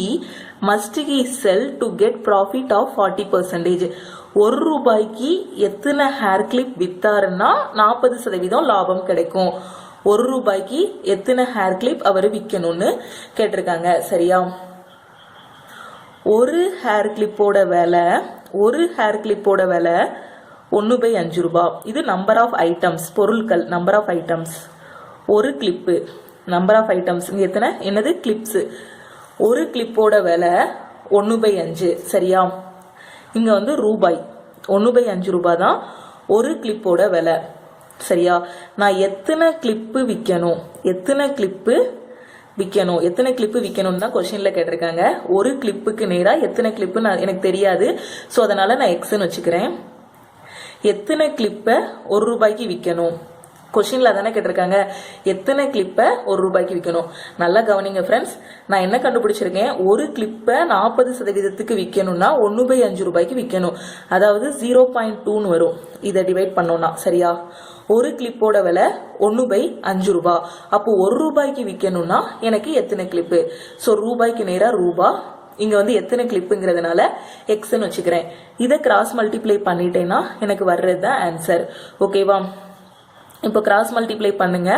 must he sell to get profit of 40%? ₹1 எத்தனை ஹேர் கிளிப் வித்தாருன்னா 40% லாபம் கிடைக்கும். ₹1 எத்தனை ஹேர் கிளிப் அவர் விற்கணும்னு கேட்டிருக்காங்க. சரியா? ஒரு ஹேர் கிளிப்போட விலை 1/5 ரூபாய். இது நம்பர் ஆஃப் ஐட்டம்ஸ், பொருட்கள், நம்பர் ஆஃப் ஐட்டம்ஸ். ஒரு கிளிப்பு நம்பர் ஆஃப் ஐட்டம்ஸ். இங்க எத்தனை? என்னது? கிளிப்ஸ். ஒரு கிளிப்போட விலை 1/5. சரியா? இங்க வந்து ரூபாய். 1/5 ரூபாய் தான் ஒரு கிளிப்போட விலை. சரியா? நான் எத்தனை கிளிப்பு விற்கணும்? எத்தனை கிளிப்பு விற்கணும் தான் கொஸ்டின்ல கேட்டிருக்காங்க. ஒரு கிளிப்புக்கு நேரா எத்தனை கிளிப்பு எனக்கு தெரியாது. ஸோ அதனால நான் எக்ஸ்ன்னு வச்சுக்கிறேன். எத்தனை கிளிப்பை ₹1 விற்கணும்? கொஸ்டின்ல தானே கேட்டிருக்காங்க. எத்தனை கிளிப்பை ₹1 விற்கணும்? நல்லா கவனிங்க ஃப்ரெண்ட்ஸ். நான் என்ன கண்டுபிடிச்சிருக்கேன்? ஒரு கிளிப்பை 40% விற்கணும்னா 1/5 ரூபாய்க்கு விற்கணும். அதாவது 0.2ன்னு வரும் இதை டிவைட் பண்ணோம்னா. சரியா? ஒரு கிளிப்போட விலை 1/5 ரூபாய். அப்போ ₹1 விற்கணும்னா எனக்கு எத்தனை கிளிப்பு? ஸோ ரூபாய்க்கு நேரா ரூபா. இங்க வந்து எத்தனை கிளிப்புங்கிறதுனால எக்ஸ்ன்னு வச்சுக்கிறேன். இதை கிராஸ் மல்டிப்ளை பண்ணிட்டேன்னா எனக்கு வர்றது தான் ஆன்சர். ஓகேவா? இப்போ கிராஸ் மல்டிப்ளை பண்ணுங்க.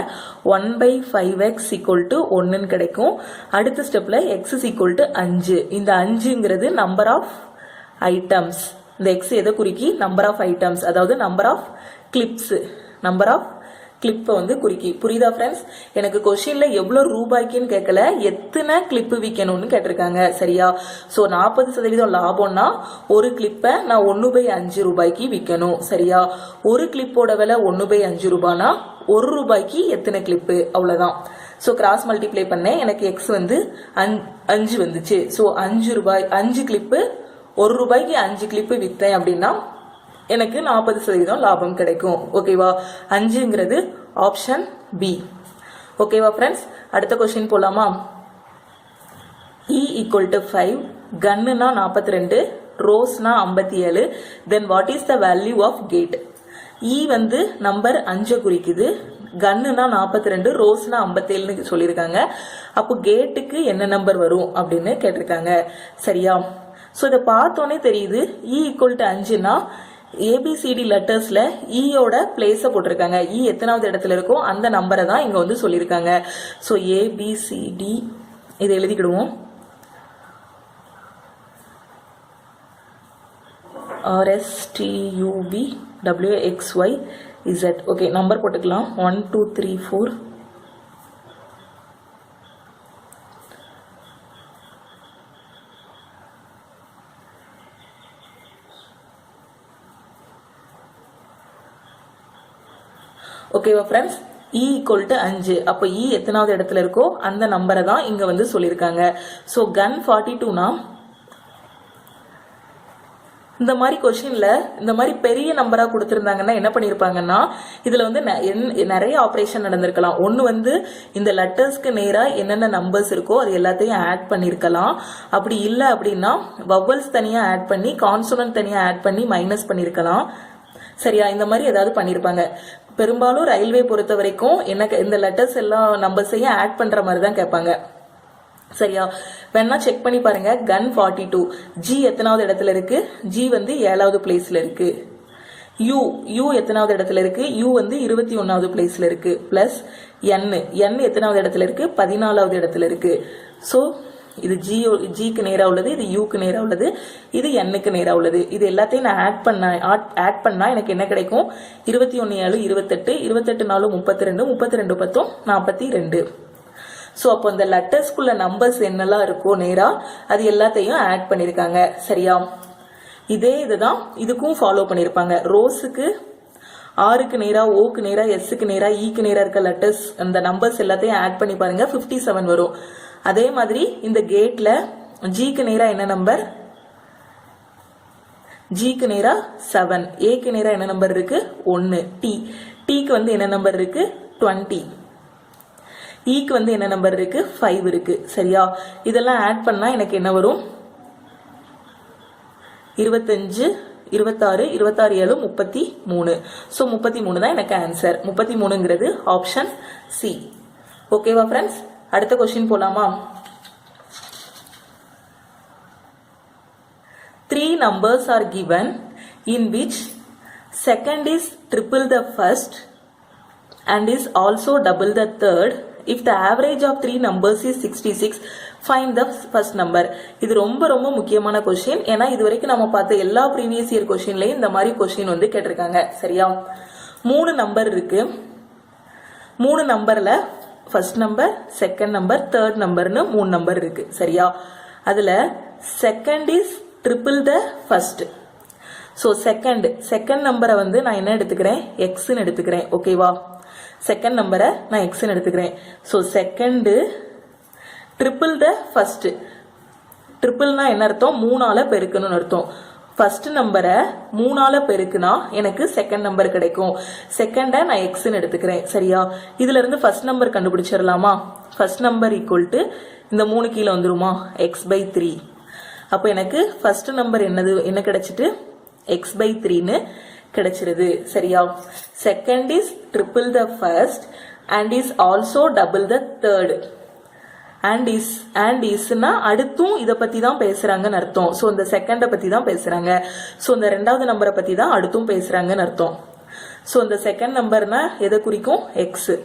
1/5x = 1ன்னு கிடைக்கும். அடுத்த ஸ்டெப்ல x = 5. இந்த 5ங்கிறது நம்பர் ஆஃப் ஐட்டம்ஸ். இந்த x எதை குறிக்கி? நம்பர் ஆஃப் ஐட்டம்ஸ், அதாவது number of clips. Number of கிளிப்பை வந்து குறிக்கி. புரியுதா ஃப்ரெண்ட்ஸ்? எனக்கு கொஸ்டின்ல எவ்வளவு ரூபாய்க்குன்னு கேட்கல, எத்தனை கிளிப்பு விற்கணும்னு கேட்டிருக்காங்க. சரியா? ஸோ 40% லாபம்னா ஒரு கிளிப்பை நான் 1/5 ரூபாய்க்கு விற்கணும். சரியா? ஒரு கிளிப்போட விலை 1/5 ரூபாய்னா 1 ரூபாய்க்கு எத்தனை கிளிப்பு, அவ்வளவுதான். ஸோ கிராஸ் மல்டிப்ளை பண்ணேன், எனக்கு எக்ஸ் வந்து 5 வந்துச்சு. ஸோ 5 ரூபாய் 5 கிளிப்பு, 1 ரூபாய்க்கு 5 கிளிப்பு விற்றேன் அப்படின்னா எனக்கு 40% லாபம் கிடைக்கும். ஓகேவா? 5ங்கிறது ஆப்ஷன் பி. ஓகேவா ஃப்ரெண்ட்ஸ்? அடுத்த கொஸ்டின் போலாமா? E = 5, கன்னுனா 42, ரோஸ்னா 57, then what is the value of cat? E வந்து நம்பர் 5 குறிக்குது, கன்னுனா 42, ரோஸ்னா 57 சொல்லியிருக்காங்க. அப்போ கேட்டுக்கு என்ன நம்பர் வரும் அப்படின்னு கேட்டிருக்காங்க. சரியா? ஸோ இதை பார்த்தோன்னே தெரியுது, E = 5னா ஏபிசிடி லெட்டர்ஸ்ல ஈயோட பிளேஸ போட்டிருக்காங்க. இ எத்தனாவது இடத்துல இருக்கோ அந்த நம்பரை தான் இங்க வந்து சொல்லியிருக்காங்க. ஸோ ஏபிசிடி இதை எழுதிக்கிடுவோம். RSTUVWXYZ. ஓகே, நம்பர் போட்டுக்கலாம். 1 2 3 4. ஓகேவா ஃப்ரெண்ட்ஸ்? E = 5. அப்போ E எத்தனாவது இடத்துல இருக்கோ அந்த நம்பரை தான் இங்க வந்து சொல்லியிருக்காங்க. ஸோ கன் 42னா இந்த மாதிரி கொஸ்டின்ல இந்த மாதிரி பெரிய நம்பரா கொடுத்திருந்தாங்கன்னா என்ன பண்ணிருப்பாங்கன்னா, இதுல வந்து நிறைய ஆபரேஷன் நடந்திருக்கலாம். ஒன்னு வந்து இந்த லெட்டர்ஸ்க்கு நேரா என்னென்ன நம்பர்ஸ் இருக்கோ அது எல்லாத்தையும் ஆட் பண்ணிருக்கலாம். அப்படி இல்லை அப்படின்னா வவல்ஸ் தனியா ஆட் பண்ணி, கான்சோனன்ட் தனியா ஆட் பண்ணி மைனஸ் பண்ணிருக்கலாம். சரியா? இந்த மாதிரி ஏதாவது பண்ணிருப்பாங்க. பெரும்பாலும் ரயில்வே பொறுத்த வரைக்கும் எனக்கு இந்த லெட்டர்ஸ் எல்லாம் நம்பர்ஸையும் ஆட் பண்ற மாதிரி தான் கேட்பாங்க. சரியா? வேணா செக் பண்ணி பாருங்க. கன் 42, ஜி எத்தனாவது இடத்துல இருக்கு? ஜி வந்து 7வது பிளேஸ்ல இருக்கு. யூ எத்தனாவது இடத்துல இருக்கு? யூ வந்து 21வது பிளேஸ்ல இருக்கு. பிளஸ் என் எத்தனாவது இடத்துல இருக்கு? 14வது இடத்துல இருக்கு. ஸோ இது ஜிக்கு நேரா உள்ளது, இது யூக்கு நேரா உள்ளது, இது எண்ணுக்கு நேரா உள்ளது. இது எல்லாத்தையும் நான் ஆட் பண்ணா எனக்கு என்ன கிடைக்கும்? 21 7 28, 28 4 32, 32 10 42. ஸோ அப்போ இந்த லெட்டர்ஸ்குள்ள நம்பர்ஸ் என்னெல்லாம் இருக்கோ நேரா அது எல்லாத்தையும் ஆட் பண்ணிருக்காங்க. சரியா? இதே இதுதான் இதுக்கும் ஃபாலோ பண்ணிருப்பாங்க. ரோஸுக்கு ஆருக்கு நேரா, ஓக்கு நேரா, எஸ்க்கு நேரா, ஈக்கு நேரா இருக்க லெட்டர்ஸ் அந்த நம்பர்ஸ் எல்லாத்தையும் ஆட் பண்ணி பாருங்க, 57 வரும். அதே மாதிரி இந்த கேட்ல ஜிக்கு நேரா என்ன நம்பர்? ஜிக்கு நேரா 7, ஏக்கு நேரா என்ன நம்பர் இருக்கு? 1. டீக்கு வந்து என்ன நம்பர் இருக்கு? 20. ஈக்கு வந்து என்ன நம்பர் இருக்கு? 5 இருக்கு. சரியா? இதெல்லாம் ஆட் பண்ணா எனக்கு என்ன வரும்? 25 26 26 7 33. ஸோ 33 தான் எனக்கு ஆன்சர். 33ங்கிறது ஆப்ஷன் சி. ஓகேவா ஃப்ரெண்ட்ஸ்? அடுத்த கொஸ்டின் போலாமா? 3 numbers are given in which second is triple the first and is also double the third. If the average of 3 numbers is 66, find the first number. இது ரொம்ப ரொம்ப முக்கியமான question. ஏன்னா இது வரைக்கும் நம்ம பார்த்த எல்லா ப்ரீவியஸ் இயர் கொஸ்டின்லயும் இந்த மாதிரி கொஸ்டின் வந்து கேட்டிருக்காங்க. சரியா? 3 நம்பர் இருக்கு. 3 நம்பர்ல first number, second number, third நம்பர்னு 3 நம்பர் இருக்கு. சரியா? அதுல second is triple the first. So second நம்பரை வந்து நான் என்ன எடுத்துக்கிறேன்? எக்ஸ்ன்னு எடுத்துக்கிறேன். ஓகேவா? செகண்ட் நம்பரை நான் எக்ஸ்ன்னு எடுத்துக்கிறேன். So second triple the first. ட்ரிபிள்னா என்ன அர்த்தம்? 3ஆல பெருக்கணும்னு அர்த்தம். ஃபர்ஸ்ட் நம்பரை 3ஆல பெருக்குனா எனக்கு செகண்ட் நம்பர் கிடைக்கும். செகண்டை நான் எக்ஸ்ன்னு எடுத்துக்கிறேன். சரியா? இதுல இருந்து ஃபர்ஸ்ட் நம்பர் கண்டுபிடிச்சிடலாமா? ஃபர்ஸ்ட் நம்பர் ஈக்குவல் டு இந்த 3 கீழே வந்துருமா? x/3. அப்போ எனக்கு ஃபர்ஸ்ட் நம்பர் என்ன கிடைச்சிட்டு? x/3ன்னு கிடைச்சிருது. சரியா? Second is triple the first and is also double the third. And இஸ்னா அடுத்தும் இதை பத்தி தான் பேசுறாங்கன்னு அர்த்தம். ஸோ இந்த செகண்டை பத்தி தான் பேசுறாங்க. ஸோ இந்த 2வது நம்பரை பத்தி தான் அடுத்தும் பேசுறாங்கன்னு அர்த்தம். ஸோ இந்த செகண்ட் நம்பர்னா எதை குறிக்கும்? எக்ஸ்.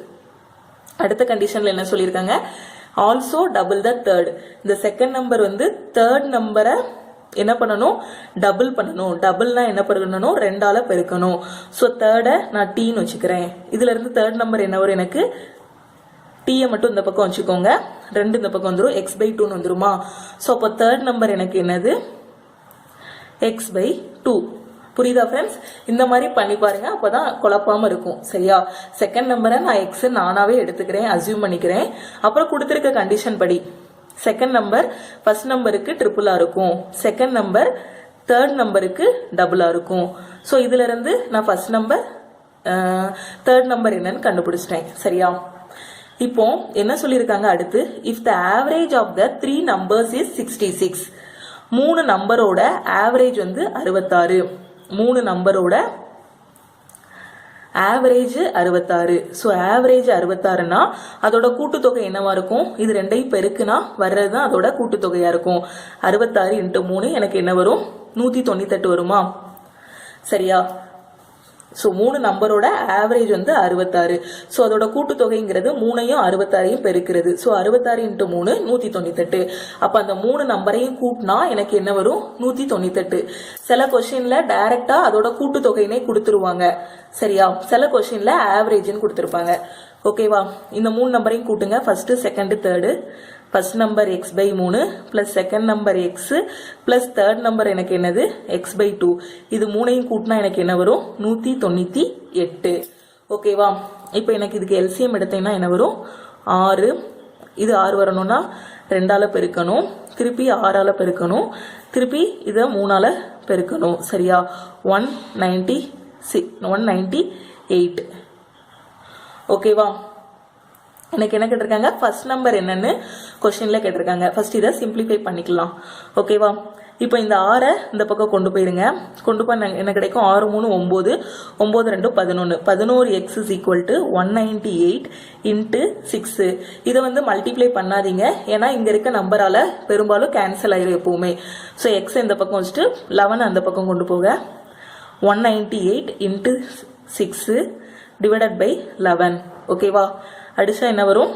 அடுத்த கண்டிஷன்ல என்ன சொல்லியிருக்காங்க? Also double the third. இந்த செகண்ட் நம்பர் வந்து தேர்ட் நம்பரை என்ன பண்ணணும், டபுள் பண்ணணும். டபுள்னா என்ன பண்ணணும், 2ஆல பெருக்கணும். ஸோ தேர்டை நான் டீன்னு வச்சுக்கிறேன். இதுல இருந்து தேர்ட் நம்பர் என்ன வரும், எனக்கு டீயை மட்டும் இந்த பக்கம் வச்சுக்கோங்க, 2 இந்த பக்கம் வந்துடும், x/2 வந்துருமா. ஸோ அப்போ தேர்ட் நம்பர் எனக்கு என்னது, x/2. புரியுதா ஃப்ரெண்ட்ஸ்? இந்த மாதிரி பண்ணி பாருங்க, அப்பதான் குழப்பாம இருக்கும். சரியா? செகண்ட் நம்பரை நான் எக்ஸ் நானாவே எடுத்துக்கிறேன், அசியூம் பண்ணிக்கிறேன். அப்புறம் கொடுத்துருக்க கண்டிஷன் படி செகண்ட் நம்பர் ஃபர்ஸ்ட் நம்பருக்கு ட்ரிபிளா இருக்கும், செகண்ட் நம்பர் தேர்ட் நம்பருக்கு டபுளா இருக்கும். ஸோ இதுல இருந்து நான் ஃபர்ஸ்ட் நம்பர் தேர்ட் நம்பர் என்னன்னு கண்டுபிடிச்சிட்டேன். சரியா? இப்போ என்ன சொல்லியிருக்காங்க அடுத்து, if the average of the 3 numbers is 66. 3 நம்பரோட ஆவரேஜ் வந்து 66. 3 நம்பரோட ஆவரேஜ் 66. ஸோ ஆவரேஜ் 66னா அதோட கூட்டுத்தொகை என்னவா இருக்கும், இது ரெண்டையும் பெருக்குனா வர்றதுதான் அதோட கூட்டுத்தொகையா இருக்கும். 66 × 3 எனக்கு என்ன வரும், 198 வருமா. சரியா? ஸோ 3 நம்பரோட ஆவரேஜ் வந்து 66. ஸோ அதோட கூட்டுத்தொகைங்கிறது 3ஐயும் 66ஐயும் பெருக்கிறது. ஸோ 66 × 3 198. அப்போ அந்த 3 நம்பரையும் கூட்டினா எனக்கு என்ன வரும், 198. சில கொஸ்டின்ல டைரக்டா அதோட கூட்டுத்தொகையினே கொடுத்துருவாங்க. சரியா? சில கொஸ்டின்ல ஆவரேஜ்னு கொடுத்துருப்பாங்க. ஓகேவா? இந்த 3 நம்பரையும் கூட்டுங்க, first second third. First number x/3 plus second number x plus third number எனக்கு என்னது, x/2. இது 3ஐயும் கூட்டினா எனக்கு என்ன வரும், 198. ஓகேவா? இப்போ எனக்கு இதுக்கு எல்சிஎம் எடுத்தேன்னா என்ன வரும், 6. இது 6 வரணும்னா 2ஆல பெருக்கணும், திருப்பி 6ஆல பெருக்கணும், திருப்பி இதை 3ஆல பெருக்கணும். சரியா? 198. ஓகேவா? எனக்கு என்ன கேட்டிருக்காங்க, ஃபர்ஸ்ட் நம்பர் என்னன்னு கொஸ்டின்ல கேட்டிருக்காங்க. ஃபர்ஸ்ட் இதை சிம்பிளிஃபை பண்ணிக்கலாம். ஓகேவா? இப்போ இந்த 6 இந்த பக்கம் கொண்டு போயிருங்க. கொண்டு போய் என்ன கிடைக்கும், 6 3 9, 9 2 11. 11x = 198 × 6. இதை வந்து மல்டிப்ளை பண்ணாதீங்க, ஏன்னா இங்க இருக்க நம்பரால பெரும்பாலும் கேன்சல் ஆயிரும் எப்பவுமே. ஸோ எக்ஸ் இந்த பக்கம் வச்சுட்டு 11 அந்த பக்கம் கொண்டு போக, 198 × 6 டிவைடட் பை 11. ஓகேவா? அடிச்சா என்ன வரும்,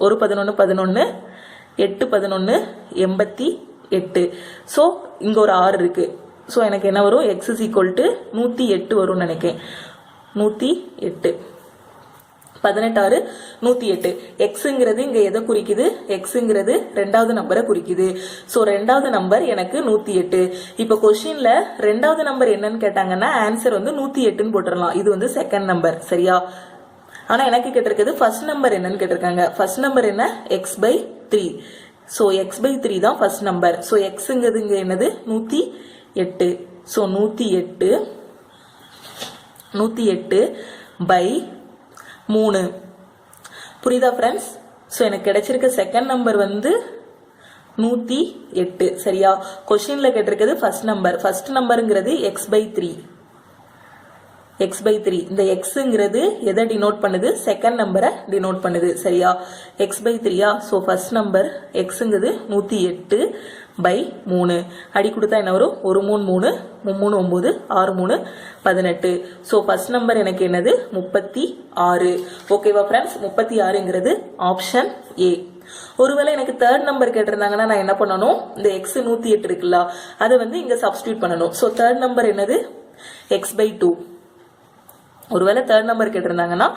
1 11 11, 8 11 88. ஸோ இங்க ஒரு 6 இருக்கு. ஸோ எனக்கு என்ன வரும், x = 108 வரும்னு நினைக்கிறேன். 108. 18 108. எக்ஸுங்கிறது இங்க எதை குறிக்குது, எக்ஸுங்கிறது 2வது நம்பரை குறிக்குது. ஸோ 2வது நம்பர் எனக்கு 108. இப்போ கொஸ்டின்ல 2வது நம்பர் என்னன்னு கேட்டாங்கன்னா ஆன்சர் வந்து 108ன்னு போட்டுடலாம். இது வந்து செகண்ட் நம்பர். சரியா? ஆனா எனக்கு கேட்டிருக்கிறது ஃபர்ஸ்ட் நம்பர் என்னன்னு கேட்டிருக்காங்க. ஃபர்ஸ்ட் நம்பர் என்ன, x/3. ஸோ x/3 தான் ஃபர்ஸ்ட் நம்பர். ஸோ எக்ஸுங்கிறது இங்க என்னது, 108. So 108 by 3. புரியுதா ஃப்ரெண்ட்ஸ்? ஸோ எனக்கு கிடைச்சிருக்க செகண்ட் நம்பர் வந்து 108. சரியா? கொஸ்டின்ல கேட்டிருக்கிறது first number. First நம்பருங்கிறது x/3. x/3. இந்த xங்கிறது எதை டினோட் பண்ணுது, செகண்ட் நம்பரை டினோட் பண்ணுது. சரியா? x/3. ஸோ ஃபர்ஸ்ட் நம்பர் xங்கிறது 108 பை 3. அடி கொடுத்தா என்ன வரும், 1 3 3, 3 9, 6 3 18. ஸோ ஃபர்ஸ்ட் நம்பர் எனக்கு என்னது, 36. ஓகேவா ஃப்ரெண்ட்ஸ்? 36ங்கிறது option A. ஒருவேளை எனக்கு தேர்ட் நம்பர் கேட்டிருந்தாங்கன்னா நான் என்ன பண்ணணும், இந்த x 108 இருக்குல்ல, அதை வந்து இங்க சப்ஸ்டியூட் பண்ணணும். ஸோ தேர்ட் நம்பர் என்னது, x/2. ஒருவேளை தேர்ட் நம்பர் கேட்டிருந்தாங்கன்னா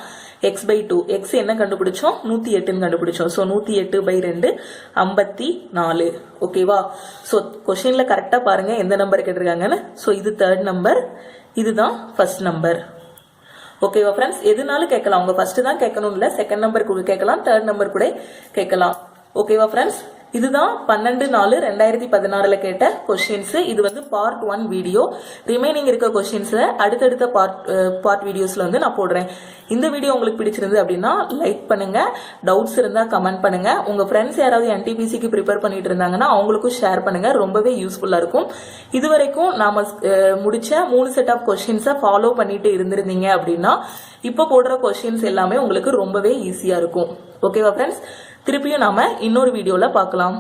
x/2. எக்ஸ் என்ன கண்டுபிடிச்சோம், 108ன்னு கண்டுபிடிச்சோம். ஸோ 108/2 54. ஓகேவா? ஸோ கொஸ்டின்ல கரெக்டா பாருங்க எந்த நம்பர் கேட்டிருக்காங்கன்னு. ஸோ இது தேர்ட் நம்பர், இதுதான் ஃபர்ஸ்ட் நம்பர். ஓகேவா ஃப்ரெண்ட்ஸ்? எதுனாலும் கேட்கலாம், உங்க ஃபர்ஸ்ட் தான் கேட்கணும் இல்ல, செகண்ட் நம்பர் கூட கேட்கலாம், தேர்ட் நம்பர் கூட கேட்கலாம். ஓகேவா ஃப்ரெண்ட்ஸ்? இதுதான் 12/4/2016 கேட்ட கொஸ்டின்ஸ். இது வந்து பார்ட் 1 வீடியோ. ரிமைனிங் இருக்க கொஸ்டின்ஸ் அடுத்தடுத்த பார்ட் வீடியோஸ்ல வந்து நான் போடுறேன். இந்த வீடியோ உங்களுக்கு பிடிச்சிருந்து அப்படின்னா லைக் பண்ணுங்க, டவுட்ஸ் இருந்தா கமெண்ட் பண்ணுங்க. உங்க ஃப்ரெண்ட்ஸ் யாராவது NTPCக்கு ப்ரிப்பேர் பண்ணிட்டு இருந்தாங்கன்னா அவங்களுக்கும் ஷேர் பண்ணுங்க, ரொம்பவே யூஸ்ஃபுல்லா இருக்கும். இது வரைக்கும் நாம முடிச்ச 3 செட் ஆஃப் கொஸ்டின்ஸை ஃபாலோ பண்ணிட்டு இருந்திருந்தீங்க அப்படின்னா இப்போ போடுற கொஸ்டின்ஸ் எல்லாமே உங்களுக்கு ரொம்பவே ஈஸியா இருக்கும். ஓகேவா ஃப்ரெண்ட்ஸ்? திருப்பியும் நாம இன்னொரு வீடியோல பார்க்கலாம்.